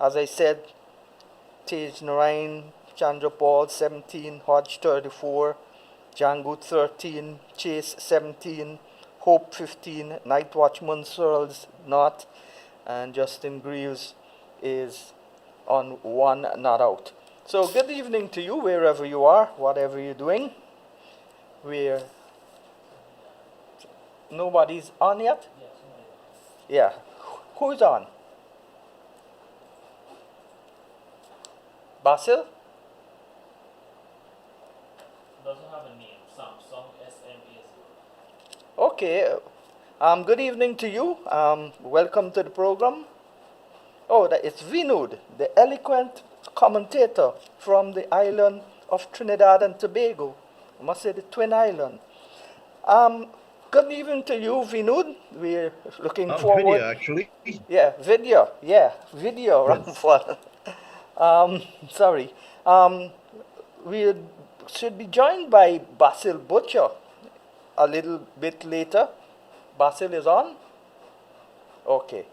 As I said, Tej Narain, Chandra Paul 17, Hodge 34, Django 13, Chase 17, Hope 15, Night Watchman Searles not, and Justin Greaves is on one not out. So good evening to you wherever you are, whatever you're doing. We're nobody's on yet? Yeah. Who's on? Basil? Doesn't have a name. Samsung SMA0. Okay. Good evening to you. Welcome to the program. Oh, that it's Vinud, the eloquent commentator from the island of Trinidad and Tobago. I must say the Twin Island. Um, Good evening to you, Vinud. We're looking forward. Video, actually. Yeah, video. Yeah, video, Yes. Ramfal. Sorry. Um, we should be joined by Basil Butcher a little bit later. Basil is on? Okay.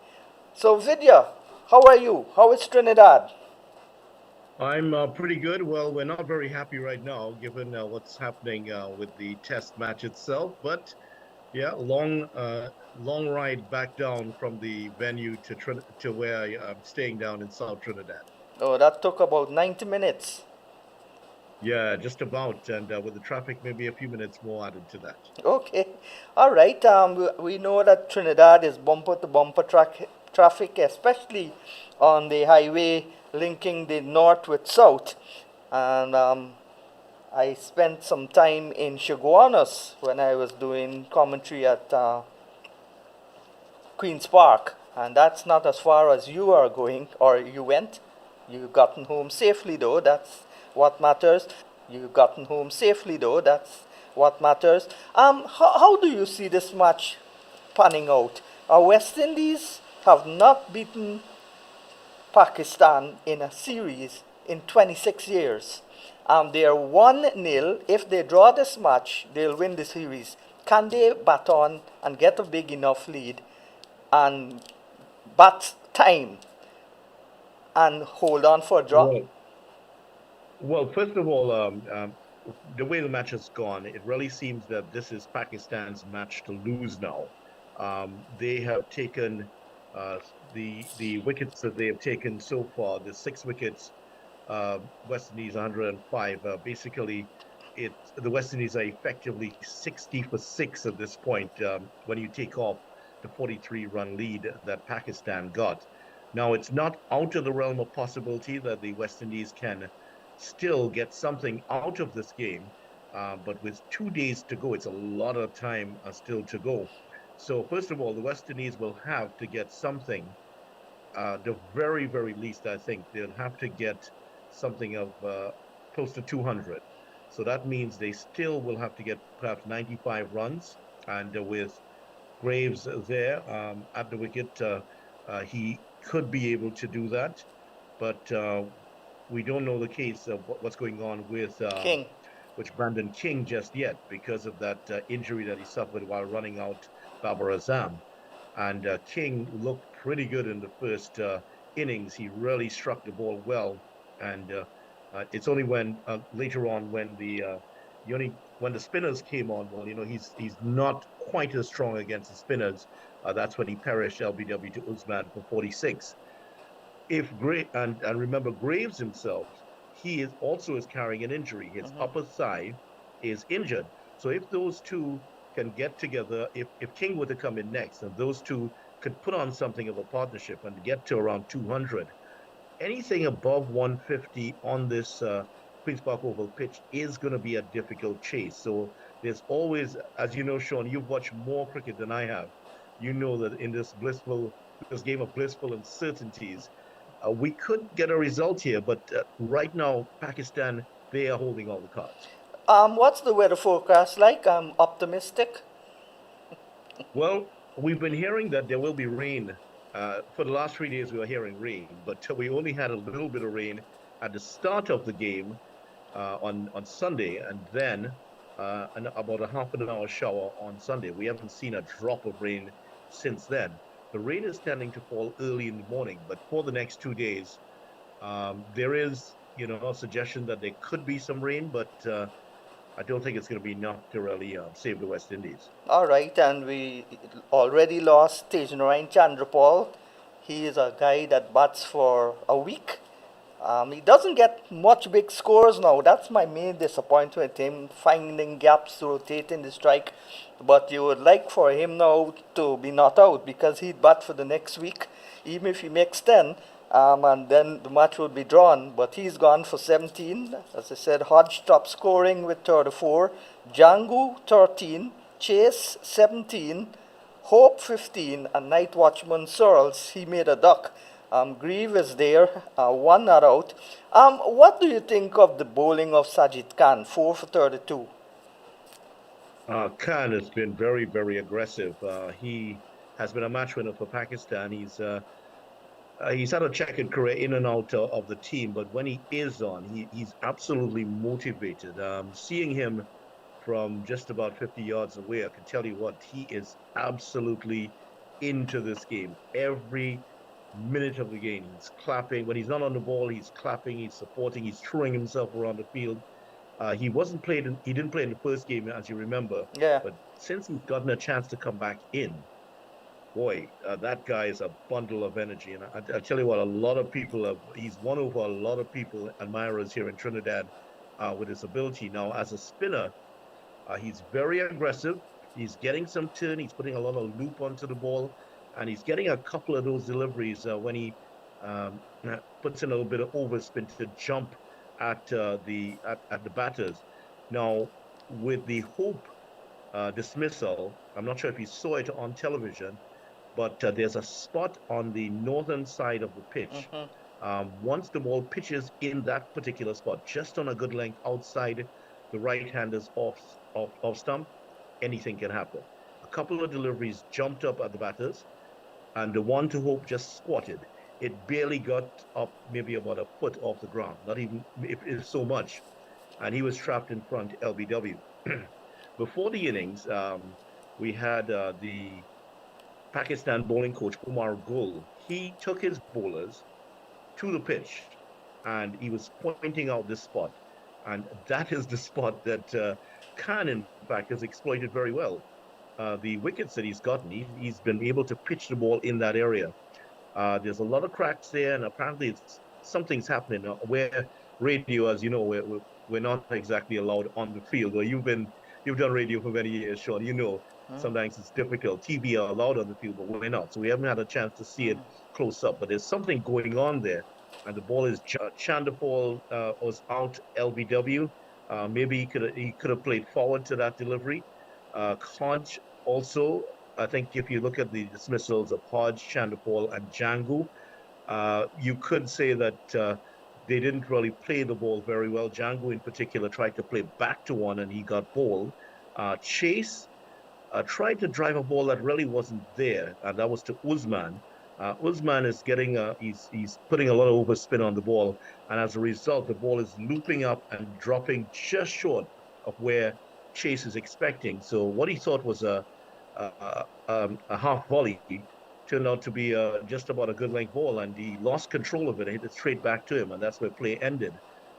So, Vidya, how are you? How is Trinidad? I'm pretty good. Well, we're not very happy right now, given what's happening with the test match itself. But yeah, long ride back down from the venue to where I'm staying down in South Trinidad. Oh, that took about 90 minutes. Yeah, just about. And with the traffic, maybe a few minutes more added to that. Okay. All right. We know that Trinidad is bumper to bumper traffic, especially on the highway linking the north with south. And I spent some time in Chaguanas when I was doing commentary at Queen's Park. And that's not as far as you are going, or you went. You've gotten home safely, though. That's what matters. You've gotten home safely, though. That's what matters. How do you see this match panning out? West Indies have not beaten Pakistan in a series in 26 years. They are 1-0. If they draw this match, they'll win the series. Can they bat on and get a big enough lead and bat time and hold on for a draw? Well, first of all, the way the match has gone, it really seems that this is Pakistan's match to lose now. They have taken uh, the wickets that they have taken so far, the 6 wickets, West Indies 105. Basically, the West Indies are effectively 60 for 6 at this point when you take off the 43-run lead that Pakistan got. Now, it's not out of the realm of possibility that the West Indies can still get something out of this game. But with 2 days to go, it's a lot of time still to go. So, first of all, the West Indies will have to get something. The very, very least, I think, they'll have to get something of close to 200. So that means they still will have to get perhaps 95 runs. And with Graves there at the wicket, he could be able to do that. But we don't know the case of what's going on with King. Brandon King just yet because of that injury that he suffered while running out Babar Azam. And King looked pretty good in the first innings. He really struck the ball well. And it's only when later on when the spinners came on, well, he's not quite as strong against the spinners. That's when he perished LBW to Usman for 46. If and remember Graves himself, he is also is carrying an injury. His Mm-hmm. upper thigh is injured. So if those two can get together, if King were to come in next, and those two could put on something of a partnership and get to around 200, anything above 150 on this Queens Park Oval pitch is going to be a difficult chase. So there's always, as you know, Sean, you've watched more cricket than I have. You know that in this game of blissful uncertainties, we could get a result here, but right now, Pakistan, they are holding all the cards. What's the weather forecast like? I'm optimistic. Well, we've been hearing that there will be rain. For the last 3 days, we were hearing rain, but we only had a little bit of rain at the start of the game on Sunday, and then about a half an hour shower on Sunday. We haven't seen a drop of rain since then. the rain is tending to fall early in the morning, but for the next 2 days, there is, a suggestion that there could be some rain, but I don't think it's going to be enough to really save the West Indies. All right, and we already lost Tejanarayan Chandrapal. He is a guy that bats for a week. He doesn't get much big scores now. That's my main disappointment. Him finding gaps to rotate in the strike. But you would like for him now to be not out because he'd bat for the next week, even if he makes 10. And then the match would be drawn. But he's gone for 17. As I said, Hodge top scoring with 34. Django 13. Chase 17. Hope 15. And Night Watchman Searles, he made a duck. Grieve is there, one not out. What do you think of the bowling of Sajid Khan, 4 for 32? Khan has been very, very aggressive. He has been a match winner for Pakistan. He's had a checkered career in and out of the team, but when he is on, he's absolutely motivated. Seeing him from just about 50 yards away, I can tell you what, he is absolutely into this game. Every minute of the game, he's clapping. When he's not on the ball, he's clapping, he's supporting, he's throwing himself around the field. He didn't play in the first game, as you remember, Yeah. but since he's gotten a chance to come back in, boy, that guy is a bundle of energy. And I tell you what, he's won over a lot of people, admirers here in Trinidad, with his ability. Now, as a spinner, he's very aggressive. He's getting some turn. He's putting a lot of loop onto the ball, and he's getting a couple of those deliveries when he puts in a little bit of overspin to jump at the batters. Now, with the Hope dismissal, I'm not sure if you saw it on television, but there's a spot on the northern side of the pitch. Mm-hmm. Once the ball pitches in that particular spot, just on a good length outside the right-hander's off stump, anything can happen. A couple of deliveries jumped up at the batters, and the one to Hope just squatted. It barely got up, maybe about a foot off the ground, not even if so much, and he was trapped in front LBW. Before the innings, we had the Pakistan bowling coach Umar Gul. He took his bowlers to the pitch, and he was pointing out this spot, and that is the spot that Khan, in fact, has exploited very well. The wickets that he's gotten, he's been able to pitch the ball in that area. There's a lot of cracks there, and apparently something's happening where radio, as you know, we're not exactly allowed on the field. Or you've done radio for many years, Sean. You know, sometimes it's difficult. TV are allowed on the field, but we're not. So we haven't had a chance to see it close up. But there's something going on there, and the ball is Chandapal was out LBW. Maybe he could have played forward to that delivery. Hodge also, I think if you look at the dismissals of Hodge, Chandapal, and Django, you could say that they didn't really play the ball very well. Django, in particular, tried to play back to one, and he got bowled. Chase tried to drive a ball that really wasn't there, and that was to Usman. Usman is he's putting a lot of overspin on the ball, and as a result, the ball is looping up and dropping just short of where Chase is expecting. So what he thought was a half volley turned out to be just about a good length ball, and he lost control of it and hit it straight back to him, and that's where play ended.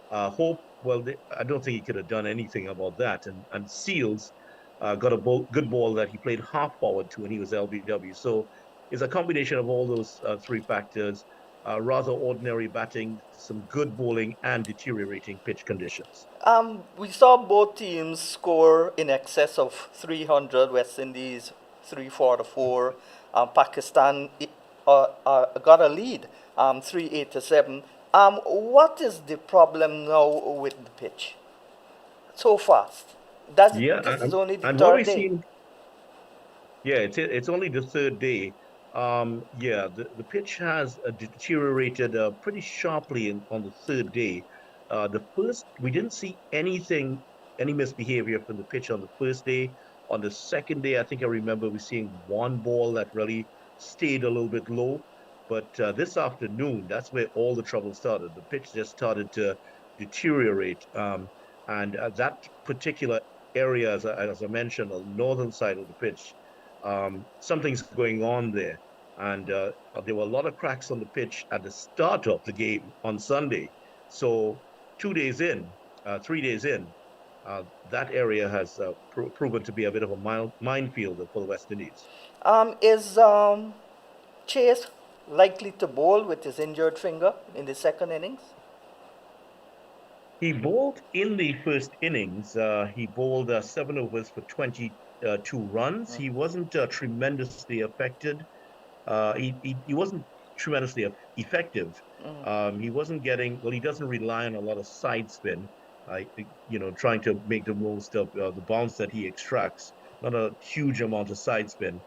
Hope, well, I don't think he could have done anything about that, and Seals got a good ball that he played half forward to, and he was LBW. So it's a combination of all those three factors: rather ordinary batting, some good bowling, and deteriorating pitch conditions. We saw both teams score in excess of 300. West Indies 344. Pakistan got a lead, 387. What is the problem now with the pitch? So fast. Yeah, This is only the and what third we've day. seen, yeah, it's only the third day. Yeah, the pitch has deteriorated pretty sharply on the third day. The first, we didn't see any misbehavior from the pitch on the first day. On the second day, I think I remember we seeing one ball that really stayed a little bit low. But this afternoon, that's where all the trouble started. The pitch just started to deteriorate. And that particular area, as I mentioned, the northern side of the pitch, something's going on there. And there were a lot of cracks on the pitch at the start of the game on Sunday. So 2 days in, 3 days in, that area has proven to be a bit of a minefield for the West Indies. Is Chase likely to bowl with his injured finger in the second innings? He bowled in the first innings. He bowled 7 overs for 22 runs. He wasn't tremendously affected. He wasn't tremendously effective. He wasn't getting, well, he doesn't rely on a lot of side spin, trying to make the most of the bounce that he extracts, not a huge amount of side spin.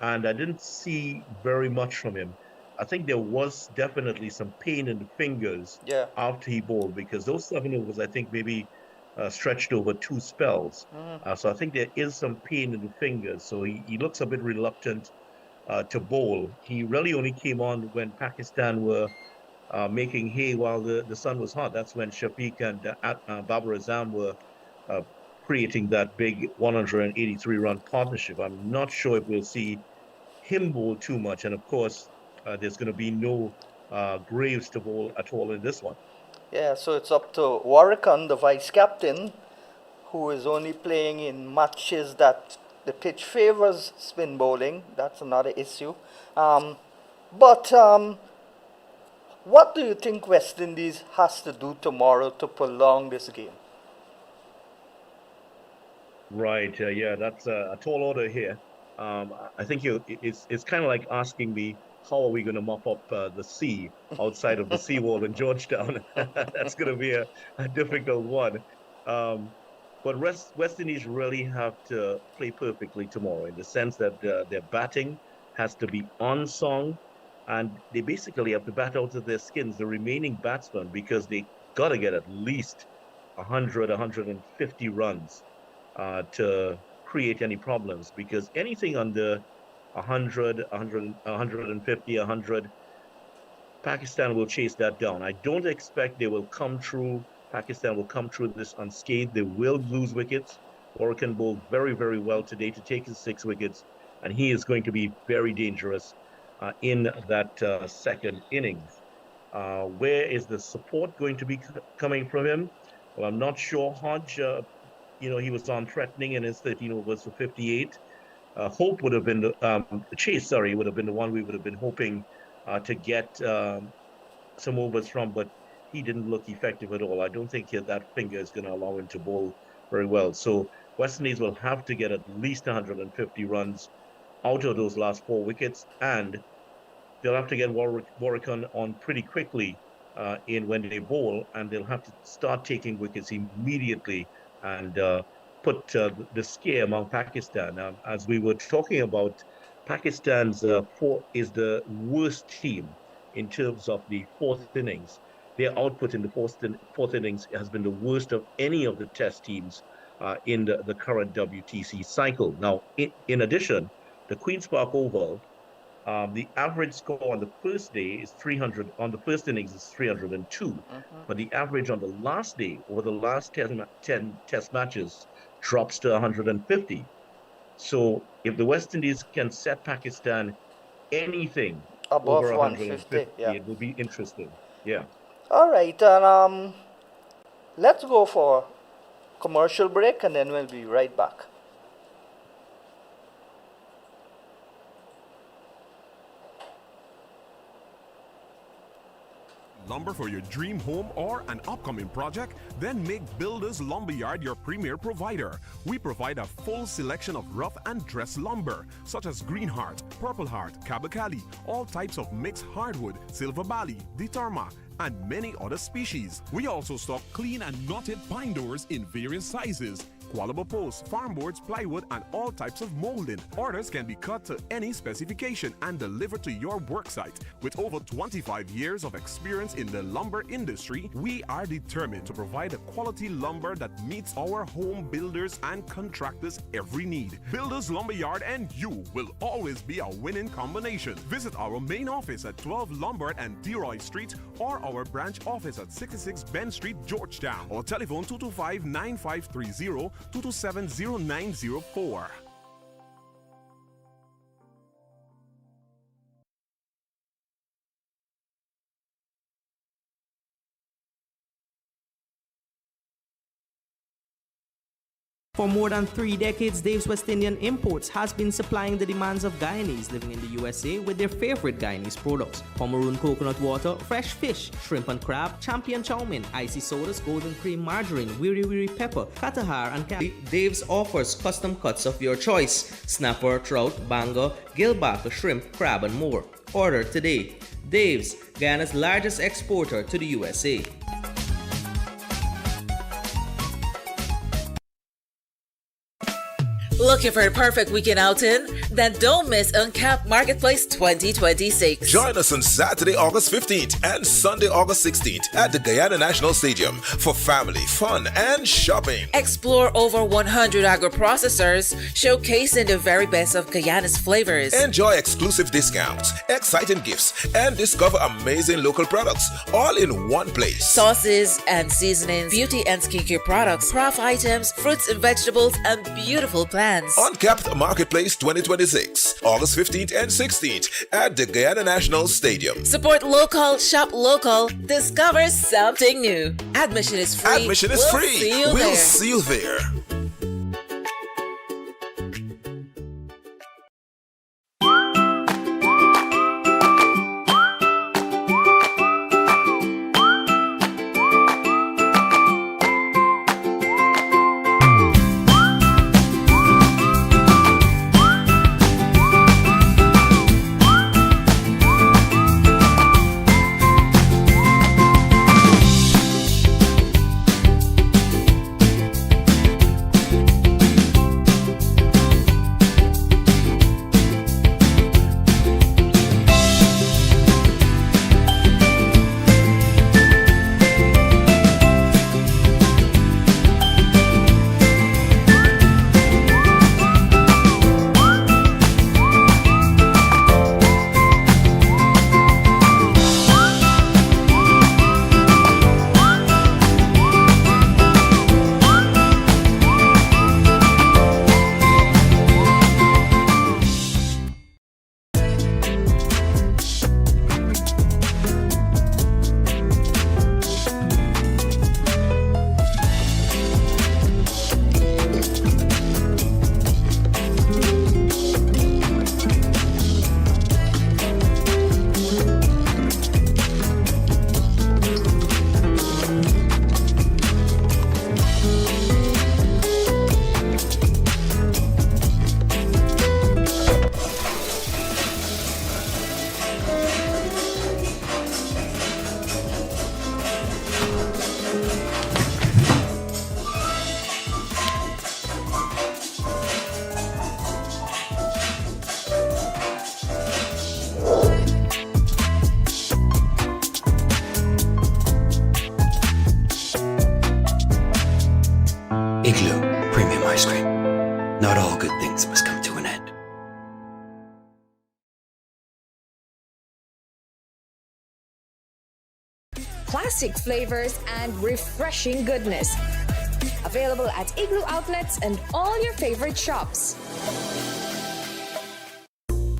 And I didn't see very much from him. I think there was definitely some pain in the fingers Yeah. after he bowled because those 7 overs, I think, maybe stretched over 2 spells. So I think there is some pain in the fingers. So he looks a bit reluctant to bowl. He really only came on when Pakistan were making hay while the sun was hot. That's when Shafiq and Babar Azam were uh, creating that big 183-run partnership. I'm not sure if we'll see him bowl too much. And of course, there's going to be no Graves to bowl at all in this one. Yeah, so it's up to Warrican, the vice captain, who is only playing in matches that the pitch favors spin bowling. That's another issue. But what do you think West Indies has to do tomorrow to prolong this game? Right. Yeah, that's a tall order here. I think it's kind of like asking me, how are we going to mop up the sea outside of the seawall in Georgetown? That's going to be a difficult one. Um, but West Indies really have to play perfectly tomorrow in the sense that their batting has to be on song, and they basically have to bat out of their skins, the remaining batsmen, because they got to get at least 100, 150 runs to create any problems because anything under 100, 100, 150, 100, Pakistan will chase that down. I don't expect they will come through. Pakistan will come through this unscathed. They will lose wickets. Oracan bowled very, very well today to take his 6 wickets, and he is going to be very dangerous in that second innings. Where is the support going to be coming from him? Well, I'm not sure. Hodge, he was on threatening in his 13 overs for 58. Hope would have been Chase, sorry, would have been the one we would have been hoping to get some overs from, but he didn't look effective at all. I don't think that finger is going to allow him to bowl very well. So West Indies will have to get at least 150 runs out of those last 4 wickets, and they'll have to get Warrican on pretty quickly in when they bowl, and they'll have to start taking wickets immediately and put the scare among Pakistan. As we were talking about, Pakistan's is the worst team in terms of the fourth innings. Their output in the fourth innings has been the worst of any of the test teams in the current WTC cycle. Now, in addition, the Queen's Park Oval, the average score on the first day is 300. On the first innings is 302, but the average on the last day over the last 10 test matches drops to 150. So if the West Indies can set Pakistan anything Above over 150, 150, yeah. it will be interesting. Yeah. All right, and let's go for commercial break and then we'll be right back. Lumber for your dream home or an upcoming project? Then make Builders Lumberyard your premier provider. We provide a full selection of rough and dress lumber, such as Green Heart, Purple Heart, Kabakali, all types of mixed hardwood, Silver Bali, Ditarma, and many other species. We also stock clean and knotted pine doors in various sizes, Qualable posts, farm boards, plywood, and all types of molding. Orders can be cut to any specification and delivered to your worksite. With over 25 years of experience in the lumber industry, we are determined to provide a quality lumber that meets our home builders and contractors' every need. Builders Lumberyard and you will always be a winning combination. Visit our main office at 12 Lombard and Deroy Street or our branch office at 66 Ben Street, Georgetown, or telephone 225-9530 227-0904. For more than 3 decades, Dave's West Indian Imports has been supplying the demands of Guyanese living in the USA with their favorite Guyanese products: Pomeroon coconut water, fresh fish, shrimp and crab, champion chow mein, icy sodas, golden cream, margarine, wiri wiri pepper, katahar, and Dave's offers custom cuts of your choice: snapper, trout, banger, gillback, shrimp, crab, and more. Order today. Dave's, Guyana's largest exporter to the USA. Looking for a perfect weekend outing? Then don't miss Uncapped Marketplace 2026. Join us on Saturday, August 15th and Sunday, August 16th at the Guyana National Stadium for family, fun, and shopping. Explore over 100 agro-processors, showcasing the very best of Guyana's flavors. Enjoy exclusive discounts, exciting gifts, and discover amazing local products all in one place. Sauces and seasonings, beauty and skincare products, craft items, fruits and vegetables, and beautiful plants. Uncapped Marketplace 2026, August 15th and 16th at the Guyana National Stadium. Support local, shop local, discover something new. Admission is free. Admission is free. We'll see you there. Igloo Premium Ice Cream. Not all good things must come to an end. Classic flavors and refreshing goodness. Available at Igloo outlets and all your favorite shops.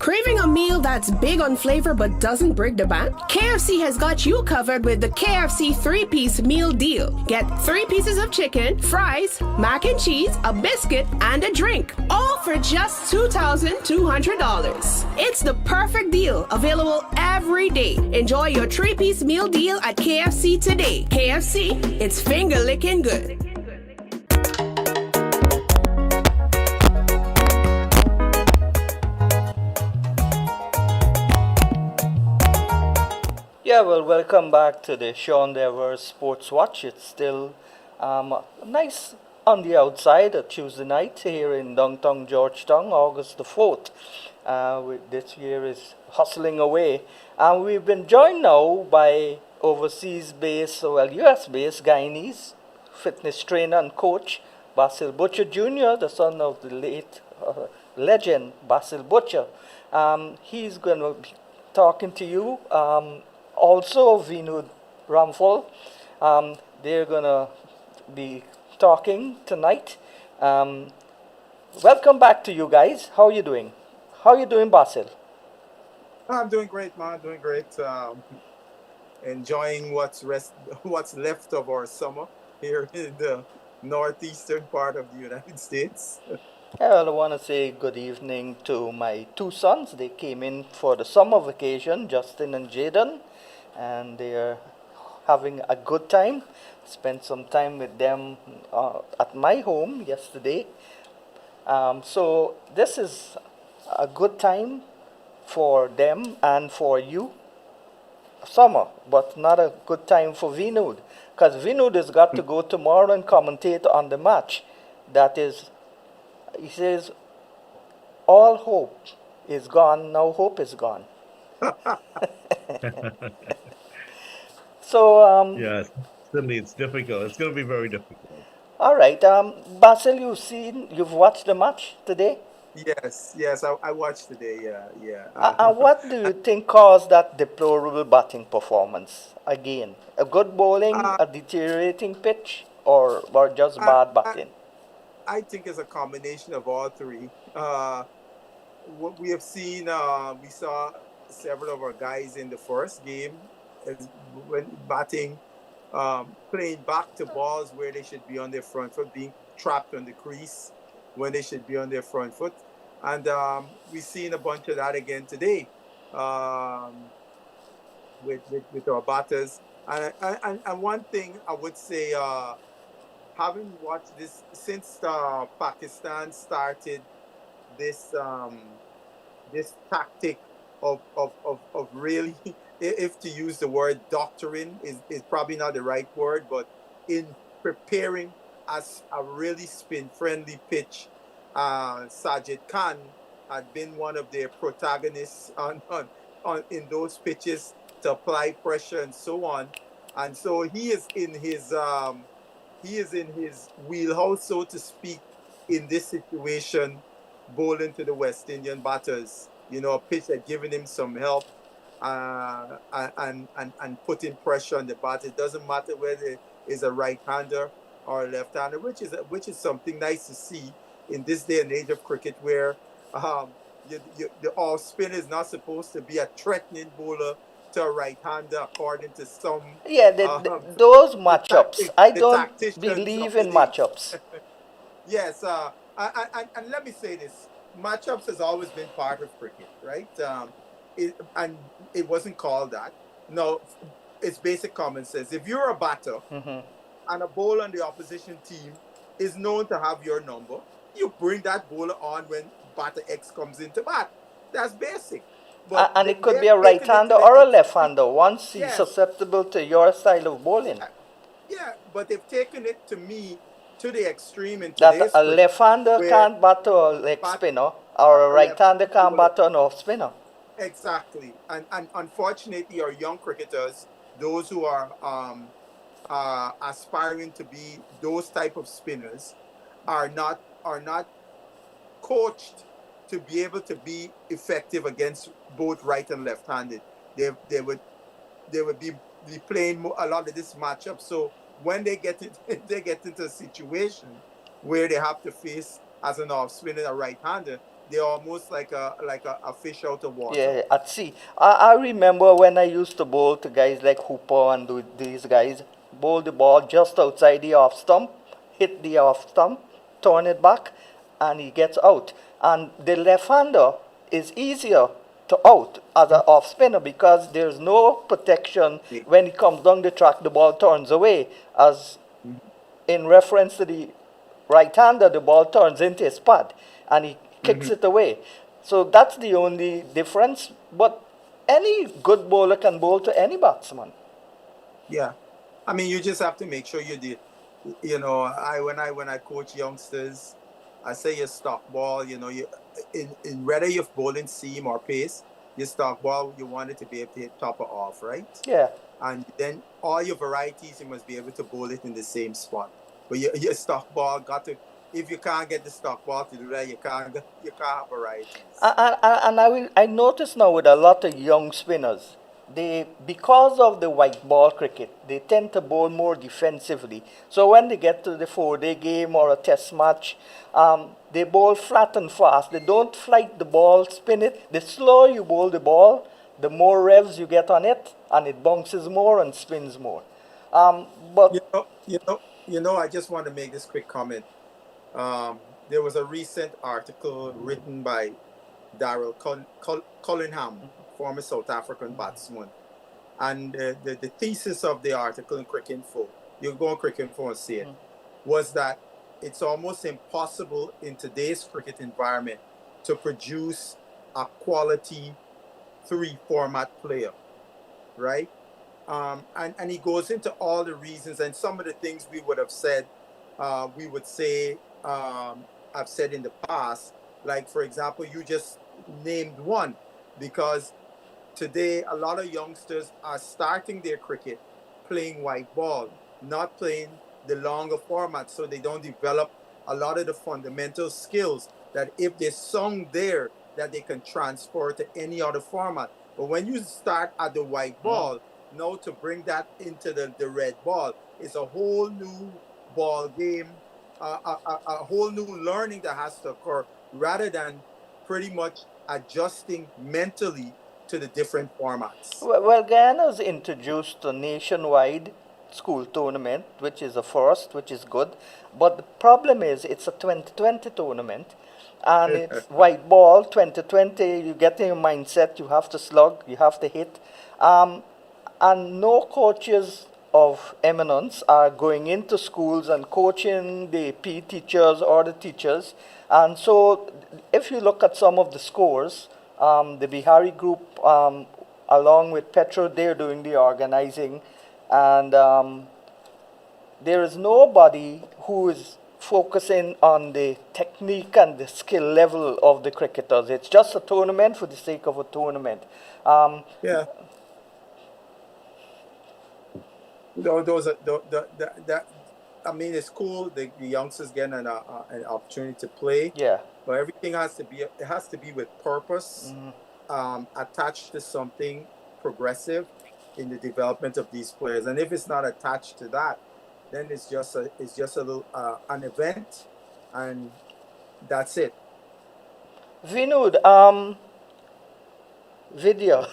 Craving a meal that's big on flavor but doesn't break the bank? KFC has got you covered with the KFC 3-piece meal deal. Get 3 pieces of chicken, fries, mac and cheese, a biscuit, and a drink. All for just $2,200. It's the perfect deal, available every day. Enjoy your 3-piece meal deal at KFC today. KFC, it's finger-licking good. Yeah, well, welcome back to the Sean Devers Sports Watch. It's still nice on the outside, a Tuesday night here in downtown Georgetown, August the 4th. This year is hustling away. And we've been joined now by overseas-based, US-based Guyanese fitness trainer and coach, Basil Butcher Jr., the son of the late legend, Basil Butcher. He's going to be talking to you. Also, Vinu Ramphal, they're going to be talking tonight. Welcome back to you guys. How are you doing? How are you doing, Basil? I'm doing great, man. Doing great. Enjoying what's left of our summer here in the northeastern part of the United States. Well, I want to say good evening to my two sons. They came in for the summer vacation, Justin and Jaden, and they're having a good time. Spent some time with them at my home yesterday. So this is a good time for them and for you, summer, but not a good time for Vinod, because Vinod has got to go tomorrow and commentate on the match. That is, he says, all hope is gone. Now hope is gone. So, Yes, certainly it's difficult. It's going to be very difficult. all right. Basil, you've watched the match today. Yes, I watched today. Yeah. And what do you think caused that deplorable batting performance? Again, a good bowling, a deteriorating pitch, or just bad batting? I think it's a combination of all three. What we have seen, we saw several of our guys in the first game when batting, playing back to balls where they should be on their front foot, being trapped on the crease when they should be on their front foot. And we've seen a bunch of that again today with our batters. And one thing I would say, having watched this since Pakistan started this this tactic of really, if to use the word doctrine is probably not the right word, but in preparing as a really spin-friendly pitch, Sajid Khan had been one of their protagonists on in those pitches to apply pressure and so on. And so he is in his wheelhouse, so to speak, in this situation, bowling to the West Indian batters. You know, a pitch that given him some help and putting pressure on the batter. It doesn't matter whether it's a right-hander or a left-hander, which is something nice to see in this day and age of cricket, where the off spin is not supposed to be a threatening bowler to a right-hander, according to some. Yeah, those matchups. I the don't tacticians believe of the in day. matchups. Yes, and let me say this: matchups has always been part of cricket, right? And it wasn't called that. No, it's basic common sense. If you're a batter and a bowler on the opposition team is known to have your number, you bring that bowler on when batter X comes into bat. That's basic. But And it could be a right-hander or a left-hander once he's Yes. susceptible to your style of bowling. Yeah, but they've taken it to me to the extreme in That today's a cricket, left-hander where can't bat to a leg bat- spinner, or a a right-hander left can't bowler- bat to an off-spinner. Exactly, and unfortunately, our young cricketers, those who are aspiring to be those type of spinners, are not coached to be able to be effective against both right and left-handed. They would be playing a lot of this matchup. So when they get they get into a situation where they have to face as an off spinner a right-hander, they're almost like a fish out of water. Yeah, at sea. I remember when I used to bowl to guys like Hooper and these guys, bowl the ball just outside the off stump, hit the off stump, turn it back, and he gets out. And the left-hander is easier to out as an off spinner because there's no protection when he comes down the track, the ball turns away. As in reference to the right-hander, the ball turns into his pad and he kicks it away. So that's the only difference. But any good bowler can bowl to any batsman. Yeah, I mean, you just have to make sure you do. You know, when I coach youngsters, I say your stock ball. You know, you in whether you're bowling seam or pace, your stock ball you want it to be able to hit top or off, right? Yeah. And then all your varieties, you must be able to bowl it in the same spot. But your stock ball got to. If you can't get the stock ball to do that, you can't have varieties. I notice now with a lot of young spinners, because of the white ball cricket, they tend to bowl more defensively. So when they get to the 4-day game or a test match, they bowl flat and fast. They don't flight the ball, spin it. The slower you bowl the ball, the more revs you get on it, and it bounces more and spins more. But I just want to make this quick comment. There was a recent article written by Daryl Cullingham, former South African batsman. And the thesis of the article in Cricket Info, you go on Cricket Info and see it, was that it's almost impossible in today's cricket environment to produce a quality 3 format player, right? And he goes into all the reasons and some of the things we would have said, I've said in the past, like, for example, you just named one, because today a lot of youngsters are starting their cricket playing white ball, not playing the longer format, so they don't develop a lot of the fundamental skills that if they're sung there, that they can transfer to any other format. But when you start at the white ball, now to bring that into the red ball, it's a whole new ball game, a whole new learning that has to occur, rather than pretty much adjusting mentally to the different formats. Well, Guyana's introduced a nationwide school tournament, which is a first, which is good. But the problem is it's a 2020 tournament, and it's white ball. 2020, you get in your mindset, you have to slug, you have to hit. And no coaches of eminence are going into schools and coaching the PE teachers or the teachers. And so if you look at some of the scores, the Bihari group, along with Petro, they're doing the organizing. And there is nobody who is focusing on the technique and the skill level of the cricketers. It's just a tournament for the sake of a tournament. Yeah. Those are I mean, it's cool. The youngsters getting an opportunity to play. Yeah. But everything has to be with purpose, attached to something progressive in the development of these players. And if it's not attached to that, then it's just a little an event, and that's it. Vinud, video.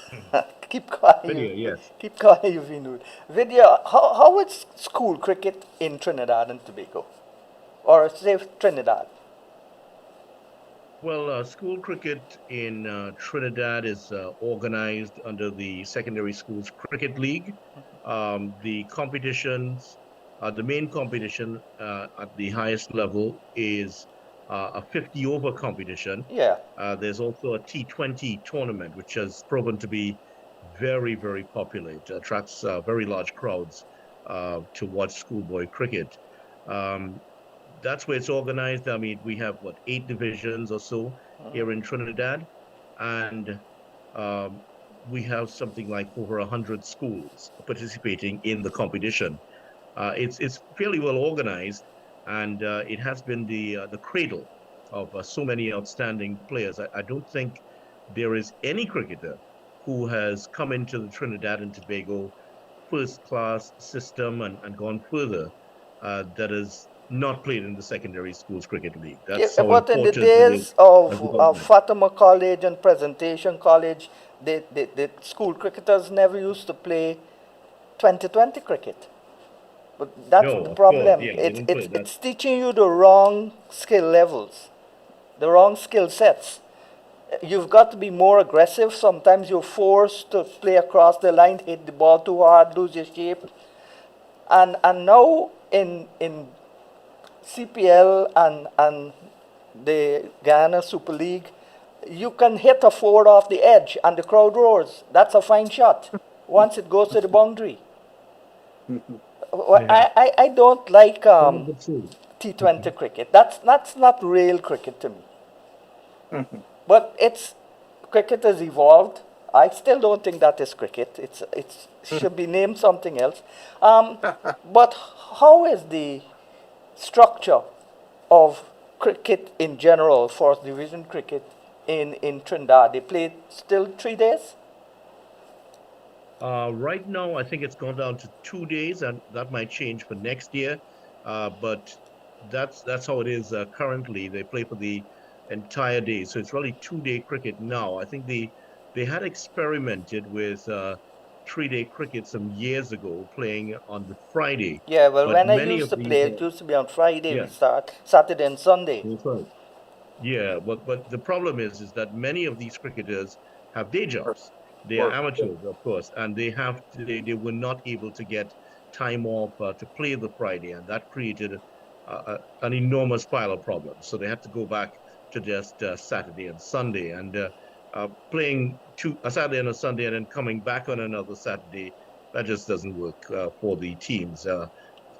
Keep calling Video, you. yes. Keep calling you Vinud. Video. How is school cricket in Trinidad and Tobago, or say Trinidad? Well, school cricket in Trinidad is organized under the Secondary Schools Cricket League. The competitions, the main competition at the highest level is a 50-over competition. Yeah. There's also a T20 tournament, which has proven to be very, very popular. It attracts very large crowds to watch schoolboy cricket. That's where it's organized. I mean, we have, 8 divisions or so here in Trinidad, and we have something like over 100 schools participating in the competition. It's fairly well organized, and it has been the cradle of so many outstanding players. I don't think there is any cricketer who has come into the Trinidad and Tobago first-class system and gone further that is not played in the Secondary Schools Cricket League. That's how but in the important it days is of Fatima College and Presentation College, the school cricketers never used to play 2020 cricket. But that's No, the of problem. course, yeah, they don't play that. It's teaching you the wrong skill levels, the wrong skill sets. You've got to be more aggressive. Sometimes you're forced to play across the line, hit the ball too hard, lose your shape. And now in CPL and the Guyana Super League, you can hit a 4 off the edge and the crowd roars. That's a fine shot once it goes to the boundary. I don't like T20 cricket. That's not real cricket to me. But cricket has evolved. I still don't think that is cricket. It should be named something else. But how is the structure of cricket in general, first division cricket in Trinidad? They play still 3 days? Right now, I think it's gone down to 2 days, and that might change for next year. But that's how it is currently. They play for the entire day, so it's really 2-day cricket now. I think they had experimented with 3-day cricket some years ago, playing on the Friday. Yeah, well, But when I many used of to these, play, it used to be on Friday. We yeah, start Saturday and Sunday. that's right. Yeah, but the problem is that many of these cricketers have day jobs. They are Work. amateurs, of course, and they were not able to get time off to play the Friday, and that created an enormous pile of problems. So they had to go back to just Saturday and Sunday, and playing a Saturday and a Sunday, and then coming back on another Saturday. That just doesn't work for the teams.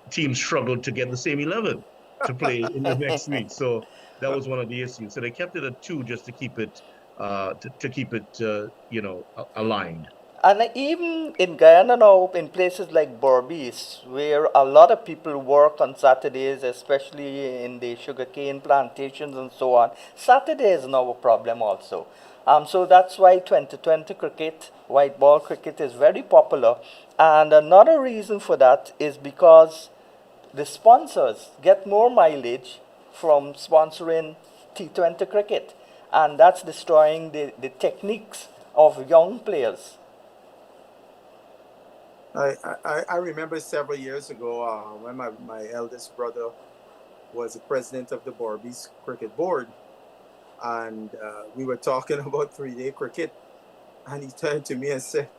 Teams struggled to get the same 11 to play in the next week. So that was one of the issues. So they kept it at two just to keep it aligned. And even in Guyana now, in places like Berbice, where a lot of people work on Saturdays, especially in the sugarcane plantations and so on, Saturday is now a problem also. So that's why 2020 cricket, white ball cricket, is very popular. And another reason for that is because the sponsors get more mileage from sponsoring T20 cricket, and that's destroying the techniques of young players. I remember several years ago when my eldest brother was the president of the Barbies Cricket Board, and we were talking about 3-day cricket, and he turned to me and said,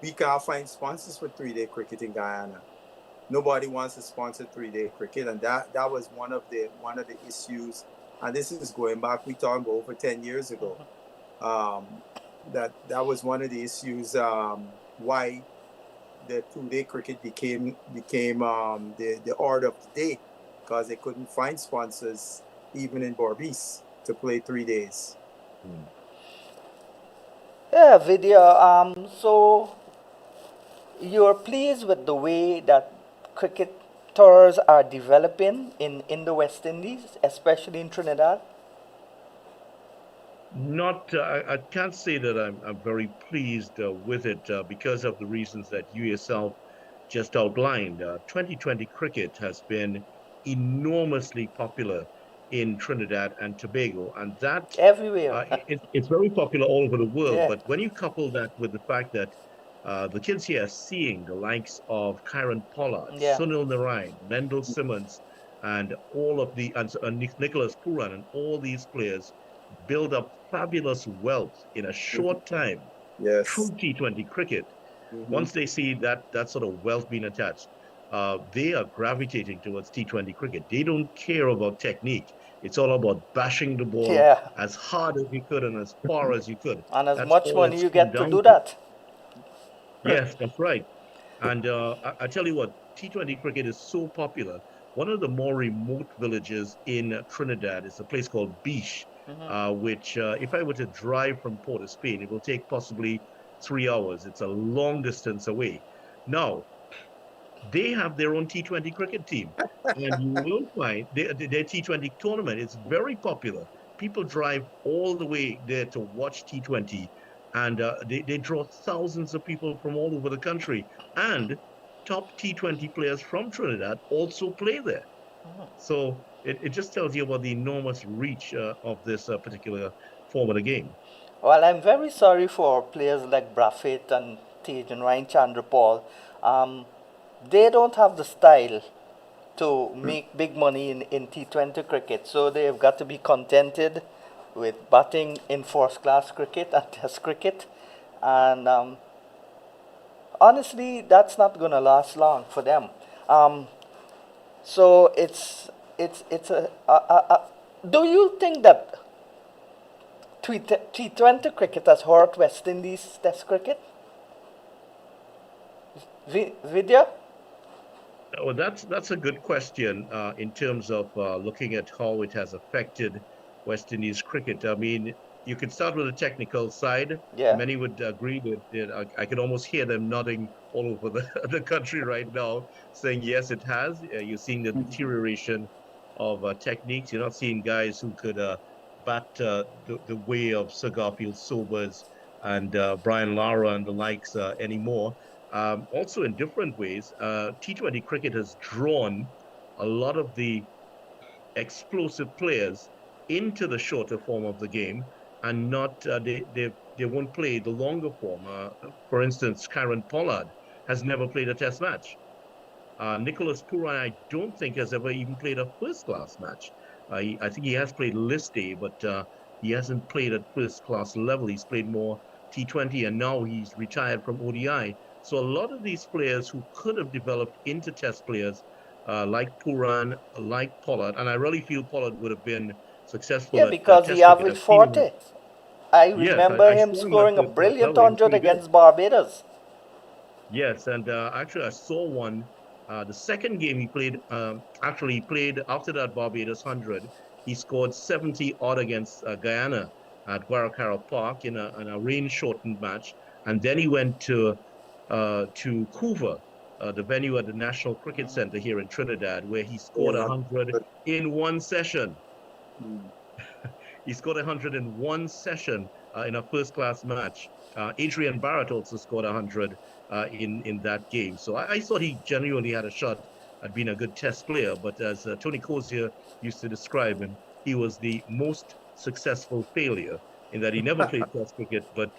"We can't find sponsors for 3-day cricket in Guyana. Nobody wants to sponsor 3-day cricket," and that was one of the issues. And this is going back, we talking about over 10 years ago. That was one of the issues why the 2-day cricket became the order of the day, because they couldn't find sponsors even in Barbice to play 3 days. Yeah, Vidya. So you're pleased with the way that cricket tours are developing in the West Indies, especially in Trinidad? Not, I can't say that I'm very pleased with it because of the reasons that you yourself just outlined. 2020 cricket has been enormously popular in Trinidad and Tobago, and that Everywhere. it's very popular all over the world. Yeah. But when you couple that with the fact that the kids here are seeing the likes of Kyron Pollard, Yeah. Sunil Narayan, Mendel Simmons, and all of the and Nicholas Puran, and all these players build up fabulous wealth in a short time through T20 cricket. Once they see that sort of wealth being attached, they are gravitating towards T20 cricket. They don't care about technique. It's all about bashing the ball Yeah. as hard as you could and as far as you could. And as That's much all money it's you come get to down do to. that. Yes, that's right. And I tell you what, T20 cricket is so popular. One of the more remote villages in Trinidad is a place called Beach, which, if I were to drive from Port of Spain, it will take possibly 3 hours. It's a long distance away. Now, they have their own T20 cricket team, and you will find their T20 tournament is very popular. People drive all the way there to watch T20, and they draw thousands of people from all over the country. And top T20 players from Trinidad also play there. So it just tells you about the enormous reach of this particular form of the game. Well, I'm very sorry for players like Braffett and Tejan Ryan Chandrapal. Um, they don't have the style to make big money in T20 cricket, so they've got to be contented with batting in first class cricket and test cricket. And honestly, that's not going to last long for them. So it's a do you think that T20 cricket has hurt West Indies Test cricket? Vidya? Well, that's a good question in terms of looking at how it has affected West Indies cricket. I mean, you could start with the technical side. Yeah. Many would agree that I could almost hear them nodding all over the country right now, saying yes, it has. You're seeing the deterioration of techniques. You're not seeing guys who could bat the way of Sir Garfield Sobers and Brian Lara and the likes anymore. Also, in different ways, T20 cricket has drawn a lot of the explosive players into the shorter form of the game, and not they've they won't play the longer form. For instance, Karen Pollard has never played a test match. Nicholas Puran, I don't think has ever even played a first-class match. I think he has played list A, but he hasn't played at first-class level. He's played more T20, and now he's retired from ODI. So a lot of these players who could have developed into test players, like Puran, like Pollard, and I really feel Pollard would have been successful Yeah, at because he test cricket. averaged 40. I Yes, remember I him saw him at scoring a first-class brilliant level. He was 100 pretty good. against Barbados. Yes, and actually, I saw one. The second game he played, actually, he played after that Barbados 100. He scored 70 odd against Guyana at Guaracara Park in a rain-shortened match, and then he went to Couva, the venue at the National Cricket Center here in Trinidad, where he scored 100 in one session. He scored 100 in one session in a first-class match. Adrian Barrett also scored 100 in that game. So I thought he genuinely had a shot at being a good test player. But as Tony Cozier used to describe him, he was the most successful failure in that he never played test cricket, but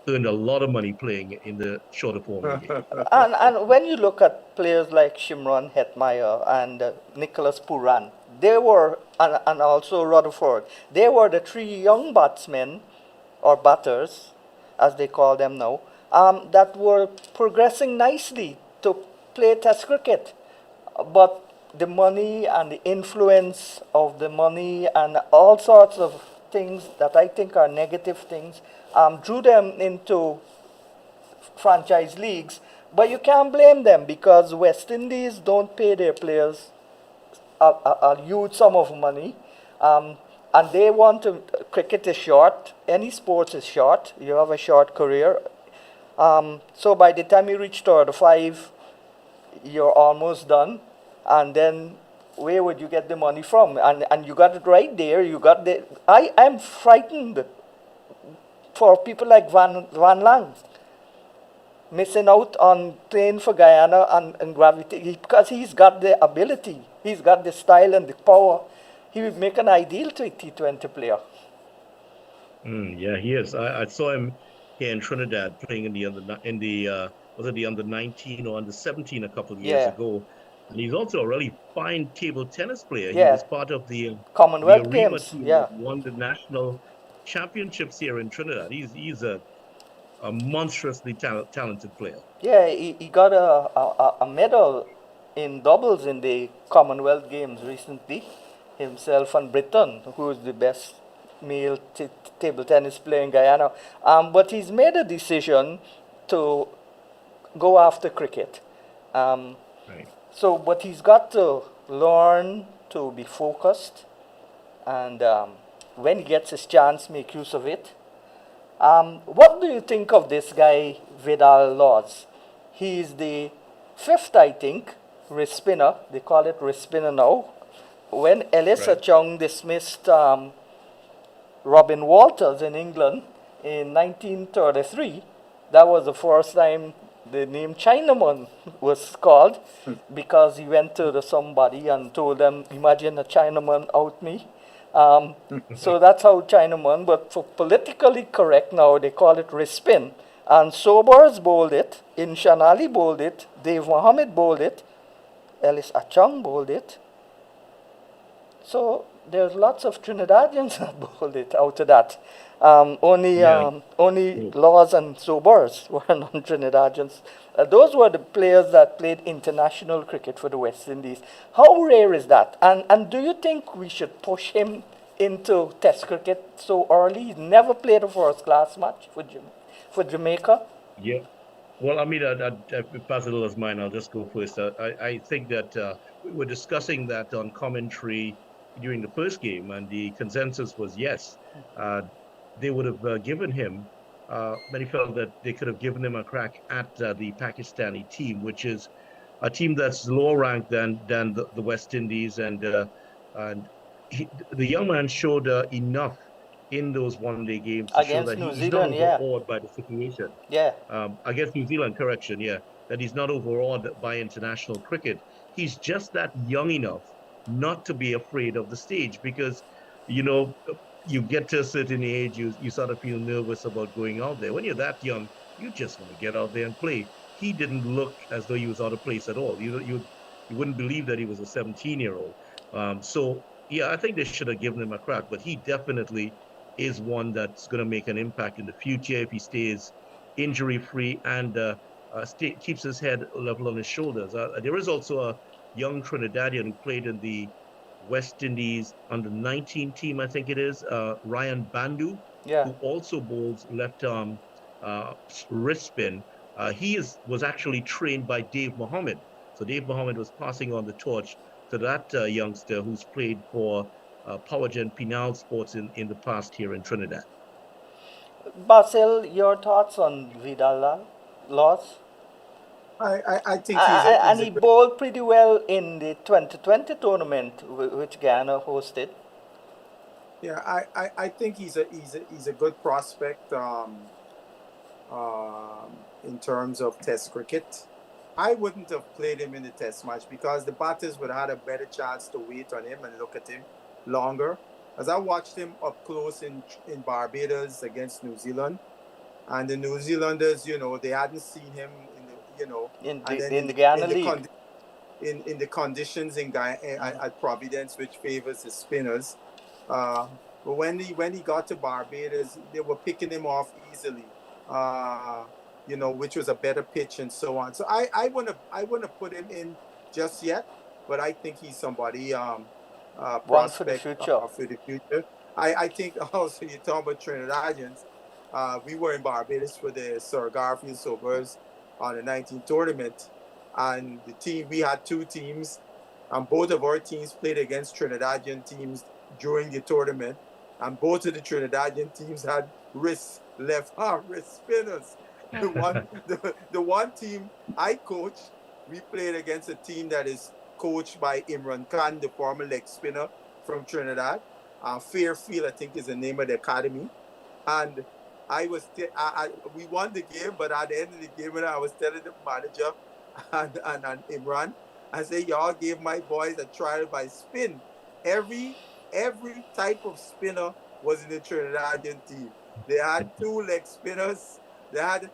earned a lot of money playing in the shorter form game. And when you look at players like Shimron Hetmeyer and Nicholas Puran, they were, and also Rutherford, they were the three young batsmen, or batters, as they call them now, that were progressing nicely to play test cricket. But the money and the influence of the money and all sorts of things that I think are negative things drew them into franchise leagues. But you can't blame them because West Indies don't pay their players a huge sum of money. And they want to, cricket is short, any sports is short, you have a short career. So by the time you reach 35, you're almost done. And then where would you get the money from? And you got it right there. You got the. I'm frightened for people like Van Lang missing out on playing for Guyana and gravity because he's got the ability, he's got the style and the power. He would make an ideal T20 player. Yeah, he is. I saw him here in Trinidad playing in the was it the under 19 or under 17 a couple of years ago. And he's also a really fine table tennis player. He was part of the Commonwealth Games. Team that won the national championships here in Trinidad. He's a monstrously talented player. Yeah, he got a medal in doubles in the Commonwealth Games recently. Himself and Britton, who is the best male table tennis player in Guyana. But he's made a decision to go after cricket. Right. So, but he's got to learn to be focused, and when he gets his chance, make use of it. What do you think of this guy, Vidal Laws? He's the fifth, I think, wrist spinner. They call it wrist spinner now. When Ellis Achong dismissed Robin Walters in England in 1933, that was the first time the name Chinaman was called because he went to somebody and told them, imagine a Chinaman out me. So that's how Chinaman, but for politically correct now, they call it wrist spin. And Sobers bowled it, Inshan Ali bowled it, Dave Mohammed bowled it, Ellis Achong bowled it. So there's lots of Trinidadians that bowled it out of that. Only Laws and Sobers were non-Trinidadians. Those were the players that played international cricket for the West Indies. How rare is that? And do you think we should push him into Test cricket so early? He's never played a first-class match for Jamaica. Yeah. Well, I mean, Basil is mine. I'll just go first. I think that we were discussing that on commentary during the first game, and the consensus was yes. They would have given him, many felt that they could have given him a crack at the Pakistani team, which is a team that's lower ranked than the West Indies. And the young man showed enough in those one-day games to show that he's not overawed by the situation. Yeah. Against New Zealand, correction, that he's not overawed by international cricket. He's just that young enough not to be afraid of the stage because, you get to a certain age, you sort of feel nervous about going out there. When you're that young, you just want to get out there and play. He didn't look as though he was out of place at all. You wouldn't believe that he was a 17-year-old. So yeah, I think they should have given him a crack, but he definitely is one that's going to make an impact in the future if he stays injury free and keeps his head level on his shoulders. There is also a young Trinidadian who played in the West Indies under 19 team, I think it is, Ryan Bandu, Yeah. who also bowls left arm wrist spin. Was actually trained by Dave Mohammed. So Dave Mohammed was passing on the torch to that youngster who's played for Powergen Pinal Sports in the past here in Trinidad. Basil, your thoughts on Vidal loss? I think he's And a he good. bowled pretty well in the 2020 tournament which Guyana hosted. Yeah, I think he's a good prospect in terms of Test cricket. I wouldn't have played him in the Test match because the batters would have had a better chance to wait on him and look at him longer. As I watched him up close in Barbados against New Zealand, and the New Zealanders, they hadn't seen him In and then the Guyana in the League. in the conditions at Providence, which favors the spinners. But when he got to Barbados, they were picking him off easily. Which was a better pitch and so on. So I wouldn't put him in just yet, but I think he's somebody One for the prospect future. for the future. I think also you're talking about Trinidadians. We were in Barbados for the Sir Garfield Sobers on the 19th tournament, and we had two teams, and both of our teams played against Trinidadian teams during the tournament, and both of the Trinidadian teams had left arm wrist spinners. The one team I coached, we played against a team that is coached by Imran Khan, the former leg spinner from Trinidad. Fairfield, I think, is the name of the academy. And we won the game, but at the end of the game, when I was telling the manager and Imran, I said, y'all gave my boys a trial by spin. Every type of spinner was in the Trinidadian team. They had two leg spinners. They had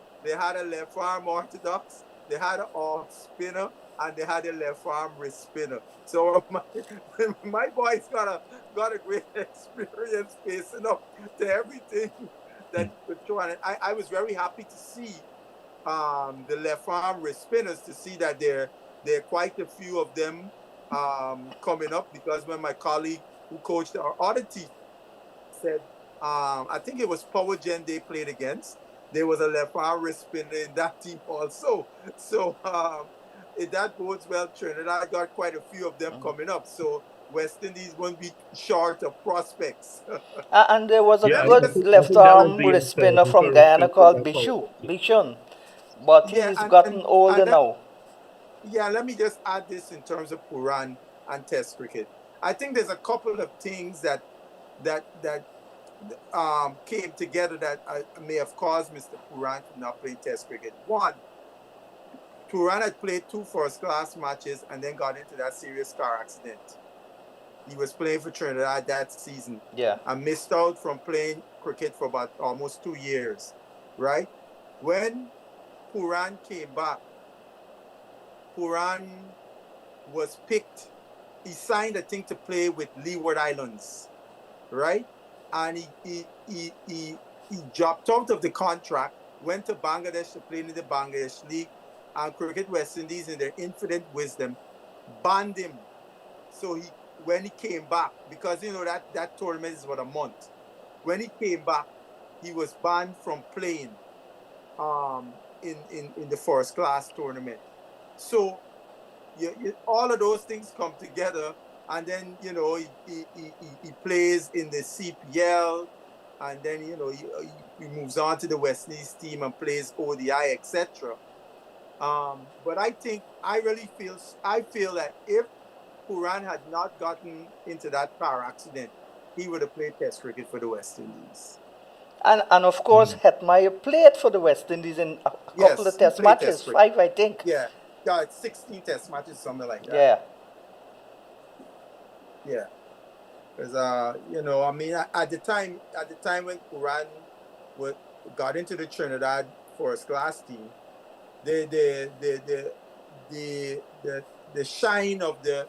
a left arm orthodox. They had an off spinner, and they had a left arm wrist spinner. So my boys got a great experience facing up to everything that we're trying. I was very happy to see the left arm wrist spinners, to see that there are quite a few of them coming up, because when my colleague who coached our other team said, I think it was Power Gen they played against, there was a left arm wrist spinner in that team also. So if that bodes well, Trinidad got quite a few of them coming up. So West Indies won't be short of prospects. And there was a Yeah, good I think left that was arm the wrist spinner from referring Guyana to called Paul. Bishun. But Yeah, he's gotten older now. Yeah, let me just add this in terms of Puran and Test cricket. I think there's a couple of things that came together that may have caused Mr. Puran to not play Test cricket. One, Puran had played 2 first-class matches and then got into that serious car accident. He was playing for Trinidad that season. Yeah. And missed out from playing cricket for about almost 2 years, right? When Puran came back, Puran was picked. He signed, I think, to play with Leeward Islands, right? And he dropped out of the contract, went to Bangladesh to play in the Bangladesh League, and Cricket West Indies, in their infinite wisdom, banned him. So when he came back, because that tournament is about a month, when he came back, he was banned from playing in the first class tournament. So all of those things come together, and then he plays in the CPL, and then he moves on to the West Indies team and plays ODI, etc. But I feel that if Puran had not gotten into that car accident, he would have played Test cricket for the West Indies. And of course, Hetmeyer played for the West Indies in a couple of Test matches, 5, I think. Yeah, it's 16 Test matches, something like that. Yeah. Yeah. Because you know, I mean, at the time when Quran got into the Trinidad first class team, the the the the the the, the shine of the